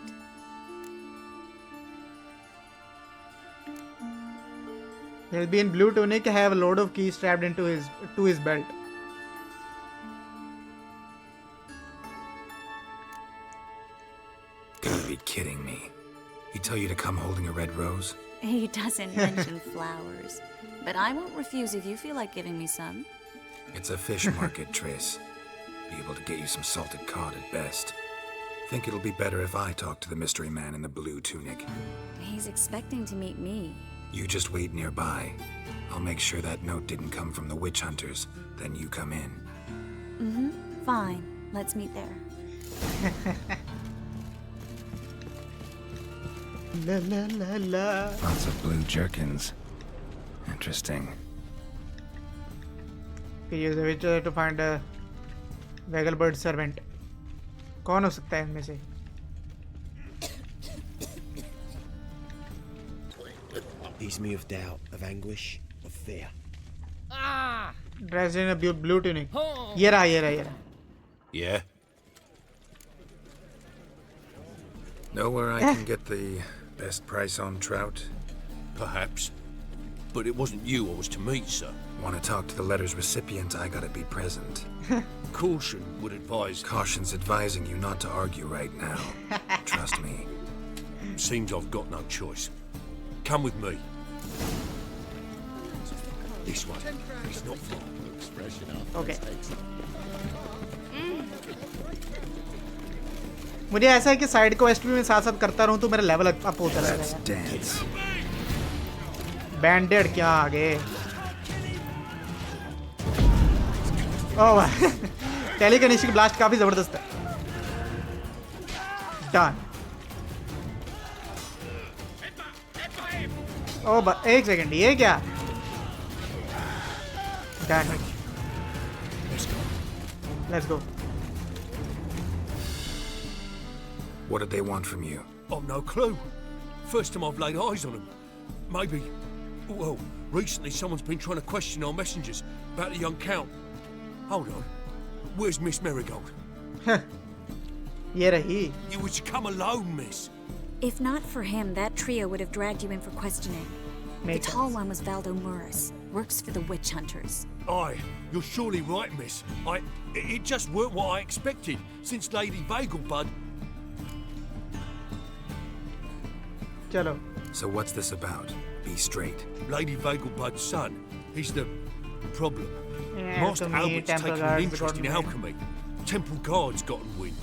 He'll be in blue tunic, have a load of keys strapped into his belt. Gotta be kidding me. He tell you to come holding a red rose? He doesn't mention flowers, but I won't refuse if you feel like giving me some. It's a fish market, Triss. Be able to get you some salted cod at best. Think it'll be better if I talk to the mystery man in the blue tunic. He's expecting to meet me. You just wait nearby. I'll make sure that note didn't come from the witch hunters. Then you come in. Fine. Let's meet there. La la la la. Lots of blue jerkins. Interesting. Use the witcher to find a Vegelbird servant. कौन हो सकता है इनमें से? Ease me of doubt, of anguish, of fear. Dressed in a blue tunic. ये रहा. Yeah? Know where I can get the best price on trout? Perhaps. But it wasn't you I was to meet, sir. Want to talk to the letter's recipient, I gotta be present. Caution would advise... Caution's advising you not to argue right now. Trust me. Seems I've got no choice. Come with me. This way. It's not far. Looks fresh enough. Okay. मुझे ऐसा है कि side quest भी मैं साथ-साथ करता रहूं तो मेरा लेवल अप होता रहेगा. बैंडेड क्या आगे? ओह टेलीकिनेसिस ब्लास्ट काफी जबरदस्त है. डन. ओह एक सेकंड, ये क्या? Done. Let's go. What did they want from you? I've no clue. First time I've laid eyes on them. Maybe... Well, recently someone's been trying to question our messengers about the young count. Hold on. Where's Miss Merigold? ये रही. You were to come alone, miss. If not for him, that trio would have dragged you in for questioning. The tall one was Valdo Murris. Works for the witch hunters. Aye, you're surely right, miss. It just weren't what I expected, since Lady Vegelbud... चलो. So what's this about? Be straight. Lady Vegelbud's son. He's the problem. Yeah, Master Albert's taken an interest in alchemy. Temple guards gotten wind.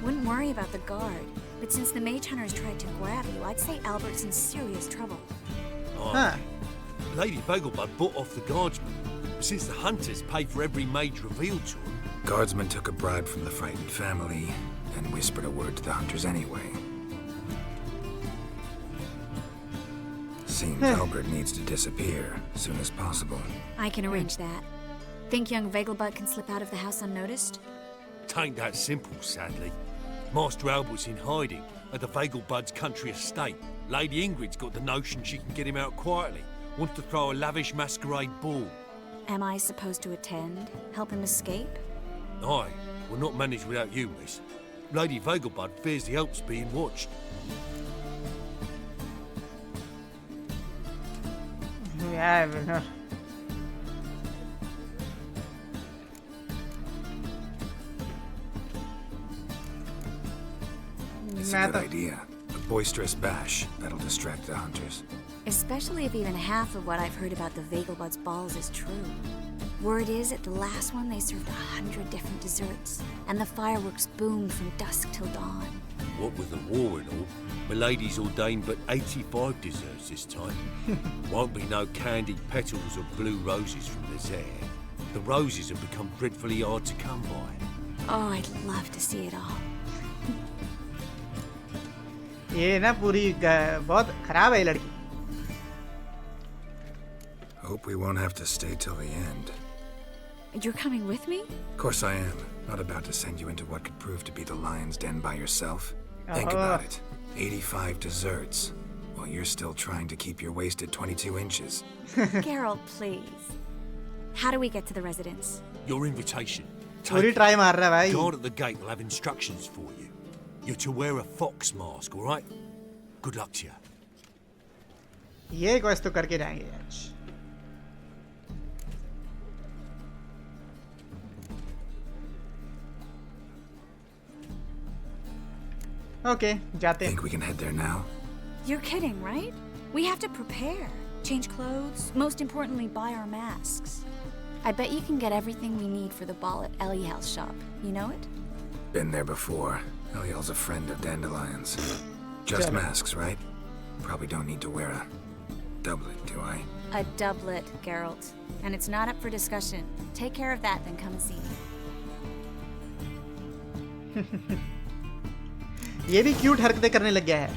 Wouldn't worry about the guard, but since the mage hunters tried to grab you, I'd say Albert's in serious trouble. Huh. Lady Vegelbud bought off the guardsmen, since the hunters paid for every mage revealed to them. Guardsmen took a bribe from the frightened family and whispered a word to the hunters anyway. Seems Albert needs to disappear as soon as possible. I can arrange that. Think young Vegelbud can slip out of the house unnoticed? Tain't that simple, sadly. Master Albert's in hiding at the Vegelbud's country estate. Lady Ingrid's got the notion she can get him out quietly. Wants to throw a lavish masquerade ball. Am I supposed to attend? Help him escape? Aye, we'll not manage without you, miss. Lady Vegelbud fears the Alps being watched. Yeah, It's a good idea. A boisterous bash that'll distract the hunters. Especially if even half of what I've heard about the Vegelbud's balls is true. Word is, at the last one they served 100 different desserts, and the fireworks boomed from dusk till dawn. What with the war and all, Milady's ordained but 85 desserts this time. Won't be no candied petals or blue roses from the Zaire. The roses have become dreadfully hard to come by. Oh, I'd love to see it all. ये ना पूरी बहुत खराब है लड़की. Hope we won't have to stay till the end. You're coming with me? Of course I am. Not about to send you into what could prove to be the lion's den by yourself. Think about it. 85 desserts, while you're still trying to keep your waist at 22 inches. Geralt, please. How do we get to the residence? Your invitation. पूरी try मार रहा है भाई. Guard at the gate will have instructions for you. You're to wear a fox mask, all right? Good luck to you. ये quest तो करके जाएंगे आज. Okay, जाते हैं. Think we can head there now? You're kidding, right? We have to prepare. Change clothes, most importantly, buy our masks. I bet you can get everything we need for the ball at Eliel's shop. You know it? Been there before. Eliel's a friend of Dandelion's. Just masks, right? Probably don't need to wear a doublet, do I? A doublet, Geralt. And it's not up for discussion. Take care of that, then come see me. ये भी cute हरकतें करने लग गया है।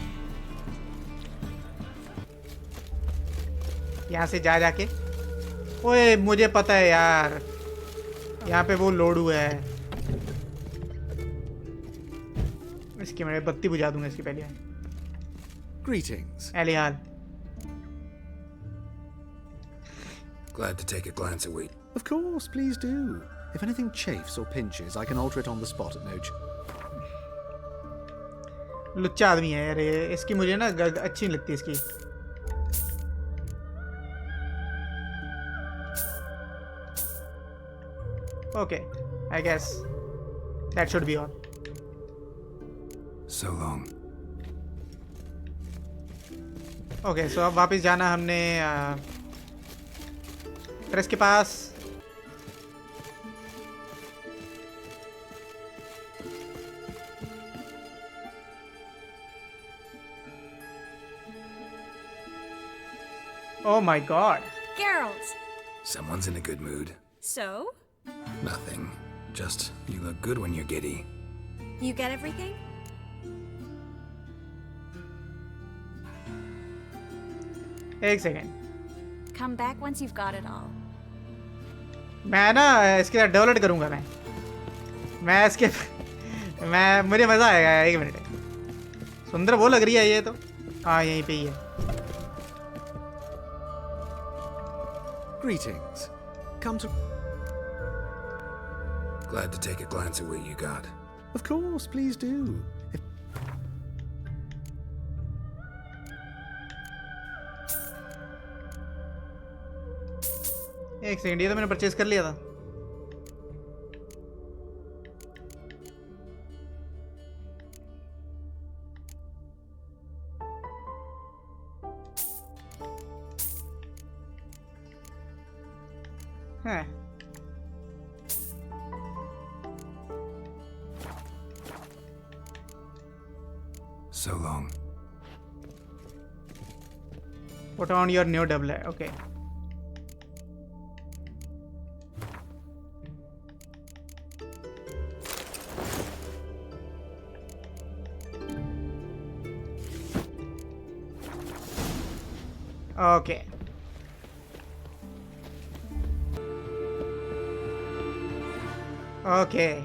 यहाँ से जा जाके, ओए मुझे पता है यार, यहाँ पे वो लोडू है। इसकी मैं बत्ती बुझा दूंगा इसकी पहले। Greetings. एलिहाल। Glad to take a glance at what. Of course, please do. If anything chafes or pinches, I can alter it on the spot at no charge. लुच्चा आदमी है यार ये। इसकी मुझे ना अच्छी नहीं लगती इसकी। Okay, I guess that should be all. So long. Okay, so अब वापस जाना हमने ट्रेस के पास। Oh my God. Geralt. Someone's in a good mood. So? Nothing. Just you look good when you're giddy. You get everything? एक second. Come back once you've got it all. मैं ना इसके साथ डेवलप करूंगा मैं इसके मुझे मजा आएगा। एक मिनट। सुंदर वो लग रही है ये तो। हाँ यहीं पे ही है। Greetings. Come to. Glad to take a glance at what you got. Of course, please do. एक सेकंड, ये तो मैंने परचेज कर लिया था। हाँ। So long. Put on your new doublet. Okay. Okay. Okay.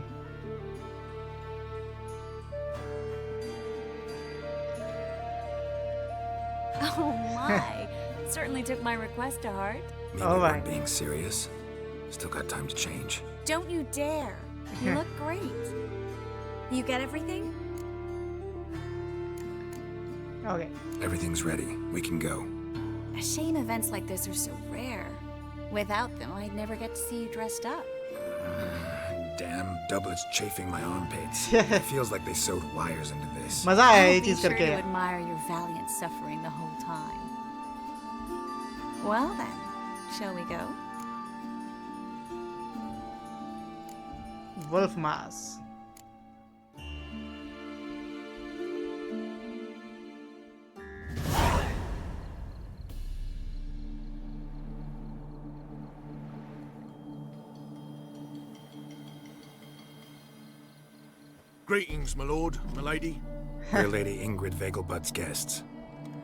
Oh my. Certainly took my request to heart. Maybe Oh, we're my. being serious. Still got time to change. Don't you dare. You look great. You get everything? Okay. Everything's ready. We can go. A shame events like this are so rare. Without them, I'd never get to see you dressed up. Damn doublets chafing my armpits. It feels like they sewed wires into this. मजा आया ये I'll be चीज sure करके। to admire your valiant suffering the whole time. Well then, shall we go? Wolf Mass. Greetings, my lord, my lady. We're Lady Ingrid Vegelbud's guests.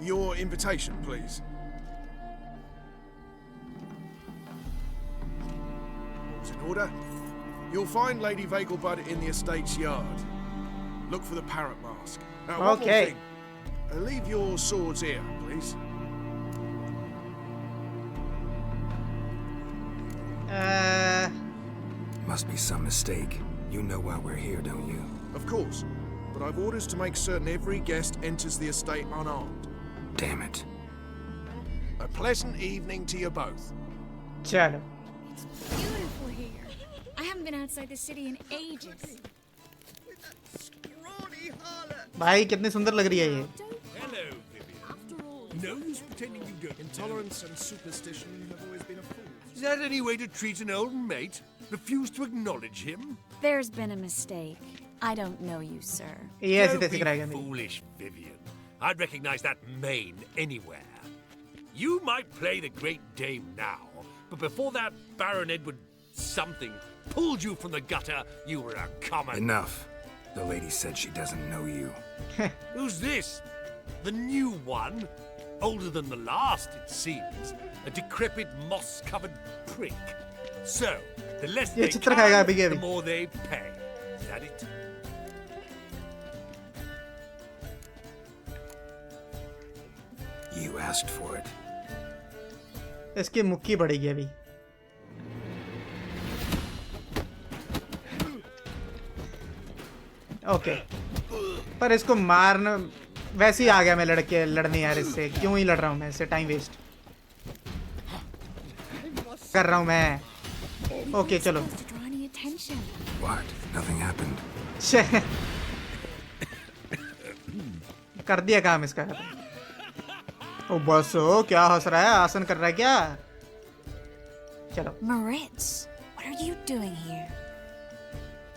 Your invitation, please. All's in order. You'll find Lady Vegelbud in the estate's yard. Look for the parrot mask. Now, one more Okay. thing. Leave your swords here, please. Must be some mistake. You know why we're here, don't you? Of course. But I've orders to make certain every guest enters the estate unarmed. Damn it. A pleasant evening to you both. चलो। Beautiful here. I haven't been outside the city in ages. भाई कितनी सुंदर लग रही है ये। Hello, Vivian. No use pretending you don't. Intolerance and superstition have always been a fool. Is that any way to treat an old mate? Refuse to acknowledge him? There's been a mistake. I don't know you, sir. ये ऐसे Don't तैसे be कराएगा मेरी। foolish, Vivian. I'd recognize that mane anywhere. You might play the Great Dame now, but before that Baron Edward something pulled you from the gutter, you were a common... Enough. The lady said she doesn't know you. Who's this? The new one? Older than the last, it seems. A decrepit, moss-covered prick. So, the less they can, the more they pay. Is that it? You asked for it. इसकी मुक्की बढ़ेगी अभी. Okay. पर इसको मारना वैसे ही आ गया मैं लड़ने यार इससे. क्यों ही लड़ रहा हूँ मैं इससे? टाइम वेस्ट कर रहा हूँ मैं. ओके चलो. What? Nothing happened. कर दिया काम इसका. ओ बस. ओ क्या हंस रहा है? आसन कर रहा है क्या? चलो. Moritz, what are you doing here?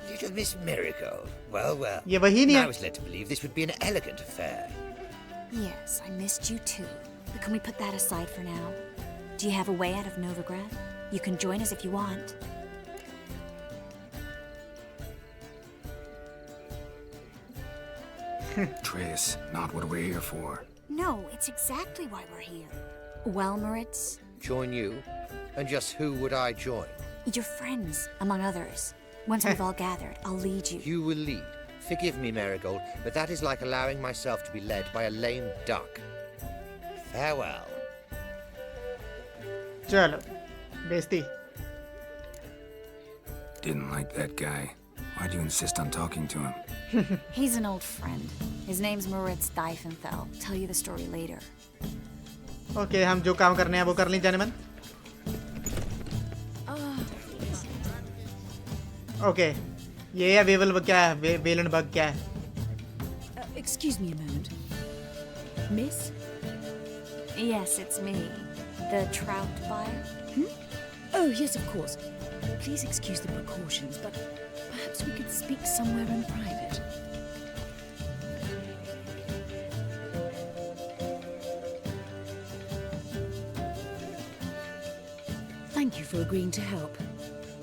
Little Miss Merigold. Well, well. ये वही नहीं है. I was led to believe this would be an elegant affair. Yes, I missed you too. But can we put that aside for now? Do you have a way out of Novigrad? You can join us if you want. Triss, not what we're here for. No, it's exactly why we're here. Well, Moritz? Join you? And just who would I join? Your friends, among others. Once we've all gathered, I'll lead you. You will lead. Forgive me, Merigold, but that is like allowing myself to be led by a lame duck. Farewell. चलो. बेइज्जती. Didn't like that guy. Why'd you insist on talking to him? He's an old friend. His name's Moritz Diefenthal. Tell you the story later. Okay, हम जो काम करने हैं वो कर लें जाने मन. Okay. ये है वेवल क्या है? वेलन बग क्या है? Excuse me a moment. Miss? Yes, it's me. The trout buyer? Oh, yes, of course. Please excuse the precautions, but perhaps we could speak somewhere in private. Thank you for agreeing to help.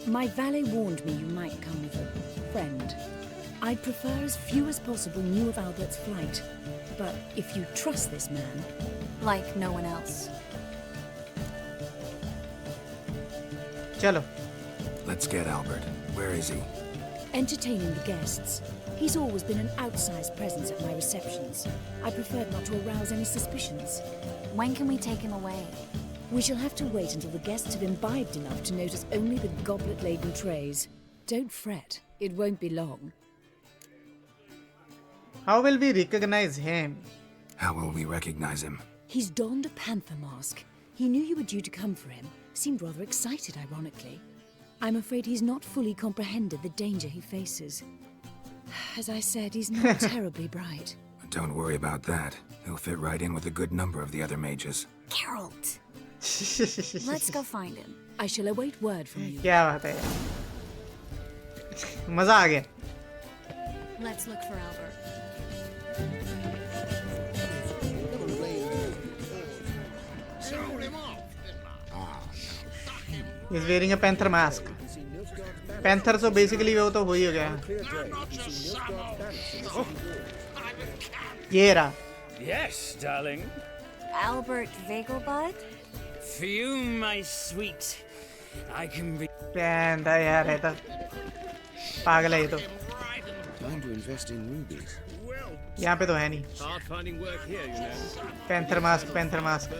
My valet warned me you might come with a friend. I'd prefer as few as possible knew of Albert's flight, but if you trust this man... Like no one else. Chalo. Let's get Albert. Where is he? Entertaining the guests. He's always been an outsized presence at my receptions. I preferred not to arouse any suspicions. When can we take him away? We shall have to wait until the guests have imbibed enough to notice only the goblet-laden trays. Don't fret. It won't be long. How will we recognize him? How will we recognize him? He's donned a panther mask. He knew you were due to come for him. Seemed rather excited, ironically. I'm afraid he's not fully comprehended the danger he faces. As I said, he's not terribly bright. Don't worry about that. He'll fit right in with a good number of the other mages. Geralt! Let's go find him. I shall await word from you. क्या बात है? मजा आ गया. Let's look for Albert. He's wearing a panther mask. Panther so basically वो तो हो ही गया. ये रहा. Yes, darling. Albert Vegelbud? For you, my sweet, I can be. Panda यार है तो पागल है ये तो. Time to invest in rubies. यहाँ पे तो है नहीं. Hard finding work here, you know. Panther mask, panther mask.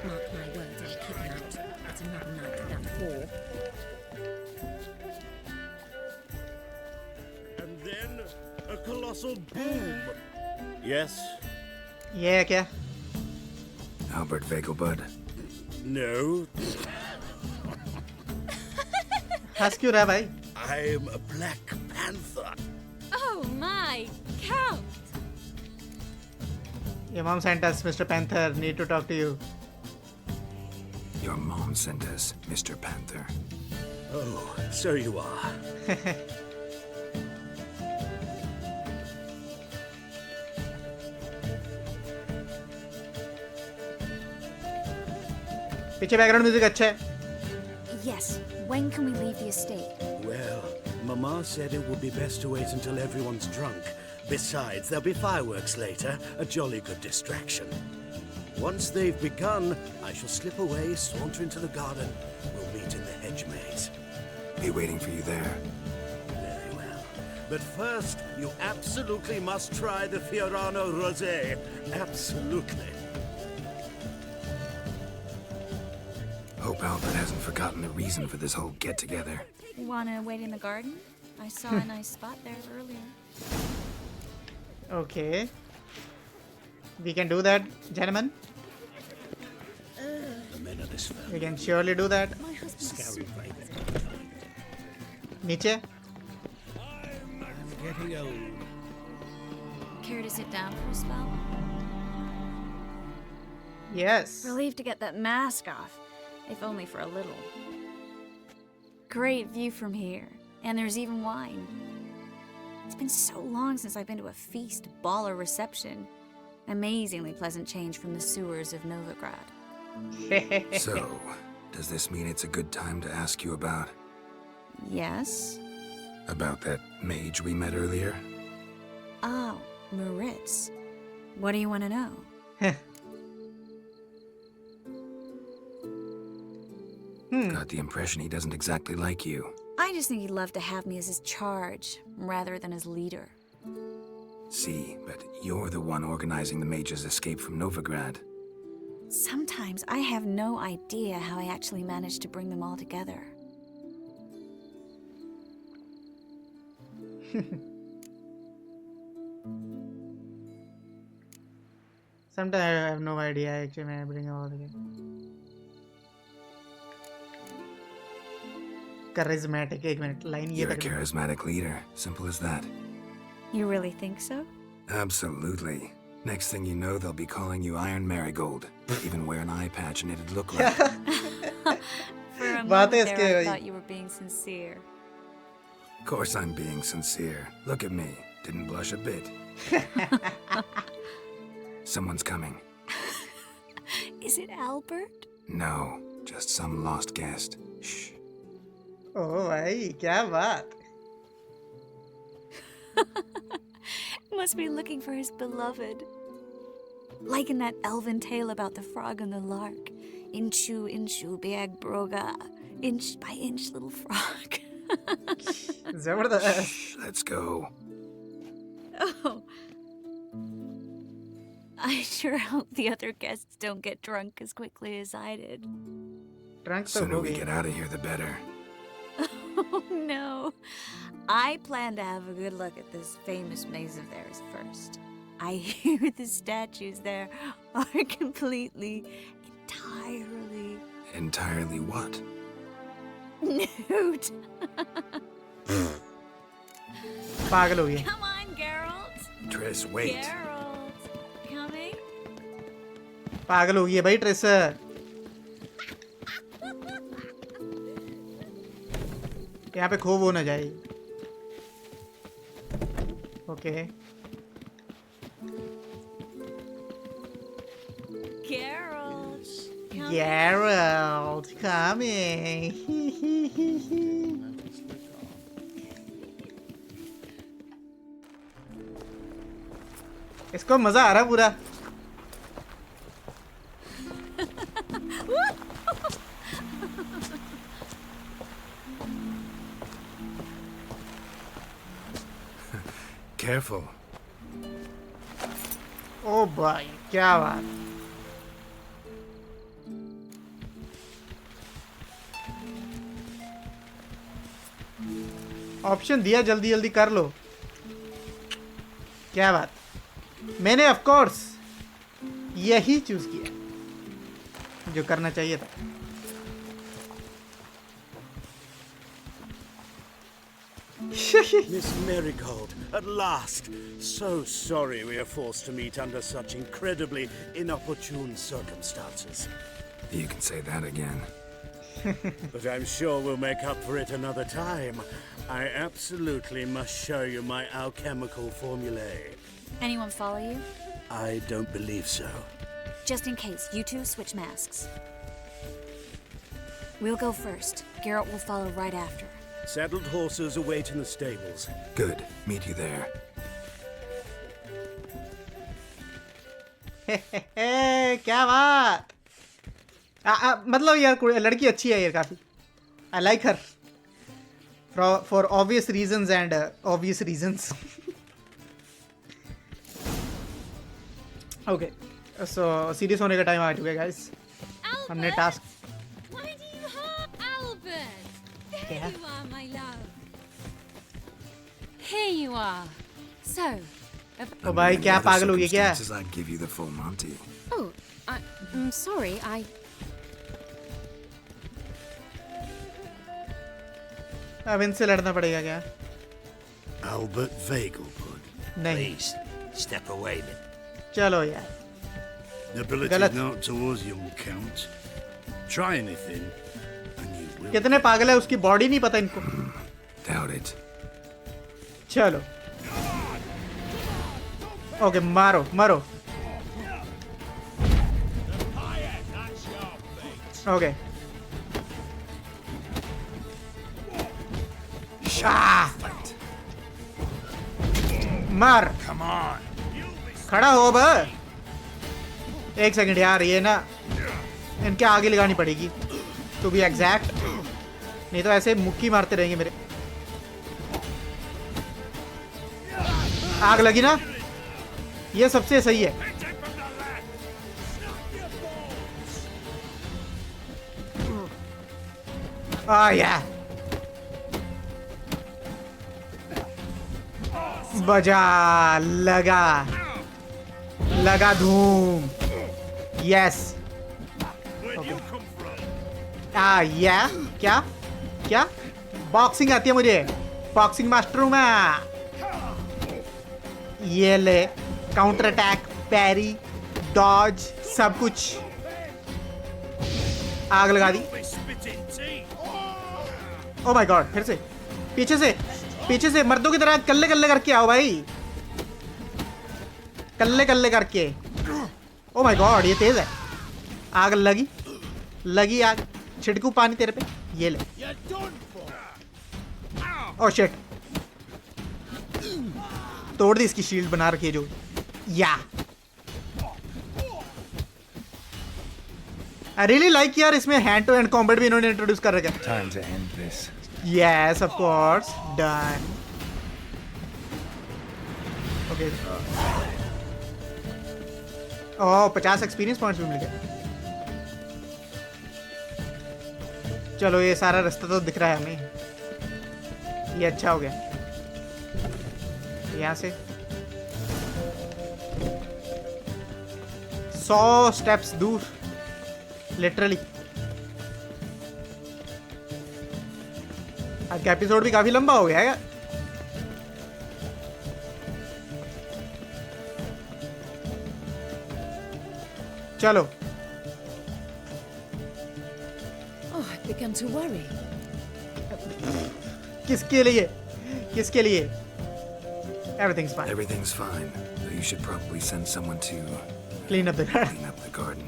Mark my words, I'll keep him out. It's another night without four. And then a colossal boom. Yes. ये है क्या? Albert Vegelbud. No. हंस क्यों रहा भाई? I'm a Black Panther. Oh my, Count! Your mom sent us, Mr. Panther. Need to talk to you. Your mom sent us, Mr. Panther. Oh, so you are. पीछे background music अच्छा है. Yes. When can we leave the estate? Well, Mama said it would be best to wait until everyone's drunk. Besides, there'll be fireworks later, a jolly good distraction. Once they've begun, I shall slip away, saunter into the garden. We'll meet in the hedge maze. Be waiting for you there. Very well. But first, you absolutely must try the Fiorano Rosé. Absolutely. Hope Albert hasn't forgotten the reason for this whole get-together. Wanna wait in the garden? I saw a nice spot there earlier. Okay. We can do that, gentlemen. We can surely do that. Niche? Getting old. Care to sit down for a spell? Yes. Relieved to get that mask off, if only for a little. Great view from here, and there's even wine. It's been so long since I've been to a feast, ball, or reception. Amazingly pleasant change from the sewers of Novigrad. So, does this mean it's a good time to ask you about? Yes? About that mage we met earlier? Oh, Moritz. What do you want to know? Got the impression he doesn't exactly like you. I just think he'd love to have me as his charge, rather than his leader. See, but you're the one organizing the mage's escape from Novigrad. Sometimes I have no idea how I actually managed to bring them all together. Sometimes I have no idea actually when I bring them all together. Charismatic. एक minute line ये You're a तक charismatic leader. Simple as that. You really think so? Absolutely. Next thing you know, they'll be calling you Iron Merigold. Even wear an eye patch and it'd look like... For a moment there, I thought you were being sincere. Of course I'm being sincere. Look at me. Didn't blush a bit. Someone's coming. Is it Albert? No, just some lost guest. Shh. Oh, भाई क्या बात? Must be looking for his beloved. Like in that elven tale about the frog and the lark. Inchu, inchu, bag broga. Inch by inch, little frog. Zabardast. Let's go. Oh. I sure hope the other guests don't get drunk as quickly as I did. Drunk The sooner we get out of here, the better. Oh no. I plan to have a good look at this famous maze of theirs first. I hear the statues there are completely, entirely... Entirely what? Nude. पागल हो गई. Come on, Geralt. Triss, wait. Geralt. Coming? पागल हो गई है भाई trace. यहाँ पे खो वो ना जाए. Okay. Geralt. Geralt coming. इसको मजा आ रहा है पूरा. Careful. Oh boy, क्या बात. ऑप्शन दिया, जल्दी जल्दी कर लो. क्या बात. मैंने ऑफ कोर्स यही चूज किया जो करना चाहिए था. Miss Merigold, at last! So sorry we are forced to meet under such incredibly inopportune circumstances. You can say that again. But I'm sure we'll make up for it another time. I absolutely must show you my alchemical formulae. Anyone follow you? I don't believe so. Just in case, you two switch masks. We'll go first. Geralt will follow right after. Saddled horses await in the stables. Good. Meet you there. क्या बात। मतलब यार लड़की अच्छी है यार काफी। I like her for obvious reasons and obvious reasons. Okay, so serious होने का टाइम आ चुका है guys. हमने task Why do you have Albert? There you are, my love. Here you are. So. ओ भाई क्या पागल हो गया क्या? I'd give you the full Monty. Oh, I'm sorry. अब इनसे लड़ना पड़ेगा क्या? Albert Vegelbud. नहीं. Please, step away, man. चलो यार. Nobility गलत. not towards young count. Try anything, and you will. कितने पागल है उसकी बॉडी नहीं पता इनको. Doubt it. चलो. ओके मारो मारो. ओके. मार. खड़ा हो बे. एक सेकंड यार ये ना इनके आगे लगानी पड़ेगी टू बी एग्जैक्ट, नहीं तो ऐसे मुक्की मारते रहेंगे मेरे. आग लगी ना, ये सबसे सही है. या बजा लगा लगा धूम. यस. या क्या क्या बॉक्सिंग आती है मुझे. बॉक्सिंग मास्टर हूं मैं. ये ले काउंटर अटैक, पैरी, डॉज, सब कुछ. आग लगा दी. Oh my God. फिर से पीछे से मर्दों की तरह कल्ले कल्ले करके आओ भाई. कल्ले कल्ले करके. ओ माय गॉड ये तेज है. आग लगी आग. छिड़कू पानी तेरे पे. ये ले. Oh shit. तोड़ दी इसकी शील्ड बना रखी है जो. या आई रियली लाइक यार इसमें हैंड टू हैंड कॉम्बैट भी इन्होंने इंट्रोड्यूस कर रखा है. Time to end this. Yes, of course. Done. Okay. Oh, 50 experience points भी मिल गए. चलो ये सारा रास्ता तो दिख रहा है हमें. ये अच्छा हो गया. यहाँ से 100 स्टेप्स दूर लिटरली. आज का एपिसोड भी काफी लंबा हो गया है. चलो. Oh, I've begun to worry. किसके लिए? Everything's fine. Everything's fine. But you should probably send someone to clean up the garden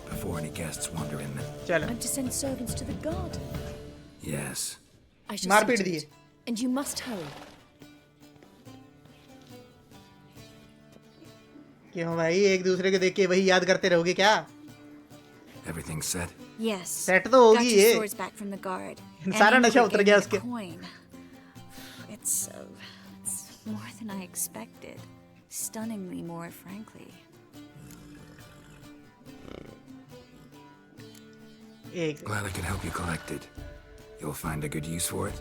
before any guests wander in. चलो. I'm to send servants to the garden. Yes. I shall मारपीट see to दिए. it. And you must hurry. क्यों भाई एक दूसरे को देख के वही याद करते रहोगे क्या? Everything set? Yes. सेट तो Got होगी your ये. swords back from the guard. सारा And नशा Ingrid उतर gave गया me the उसके. coin. It's more than I expected. Stunningly more, frankly. Glad I could help you collect it. You'll find a good use for it?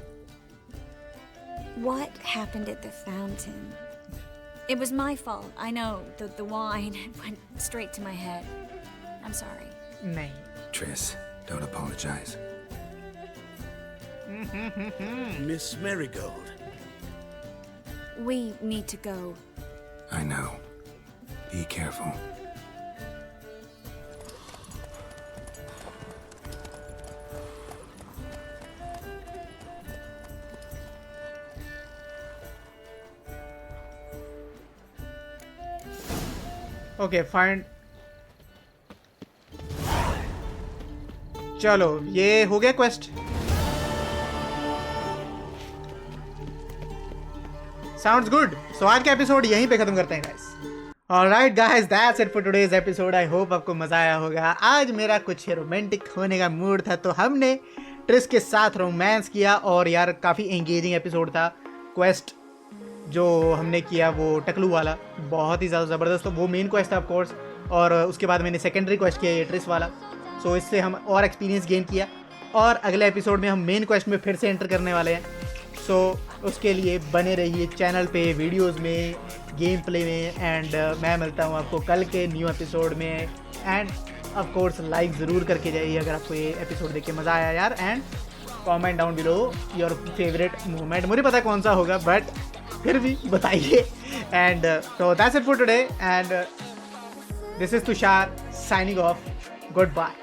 What happened at the fountain? It was my fault. I know. The wine went straight to my head. I'm sorry. नहीं. Triss, don't apologize. Miss Merigold. We need to go. I know. Be careful. Okay find. चलो ये हो गया quest. Sounds good. सो आज का episode यहीं पे खत्म करते हैं guys. Alright guys, that's it for today's episode. I hope आपको मजा आया होगा। आज मेरा कुछ रोमांटिक होने का मूड था तो हमने ट्रिस के साथ रोमांस किया और यार काफ़ी एंगेजिंग एपिसोड था। क्वेस्ट जो हमने किया वो टकलू वाला बहुत ही ज़्यादा ज़बरदस्त, तो वो मेन क्वेस्ट था ऑफ कोर्स, और उसके बाद मैंने सेकेंडरी क्वेस्ट किया ये ट्रिस वाला। सो इससे हम और एक्सपीरियंस गेन किया और अगले एपिसोड में हम मेन क्वेस्ट में फिर से एंटर करने वाले हैं। सो उसके लिए बने रहिए चैनल पे, वीडियोस में, गेम प्ले में, एंड मैं मिलता हूँ आपको कल के न्यू एपिसोड में। एंड ऑफ कोर्स लाइक ज़रूर करके जाइए अगर आपको ये एपिसोड देख के मज़ा आया यार। And comment down below your favourite movement. मुझे पता है कौन सा होगा बट फिर भी बताइए। And so that's it for today, and this is Tushar signing off. Goodbye.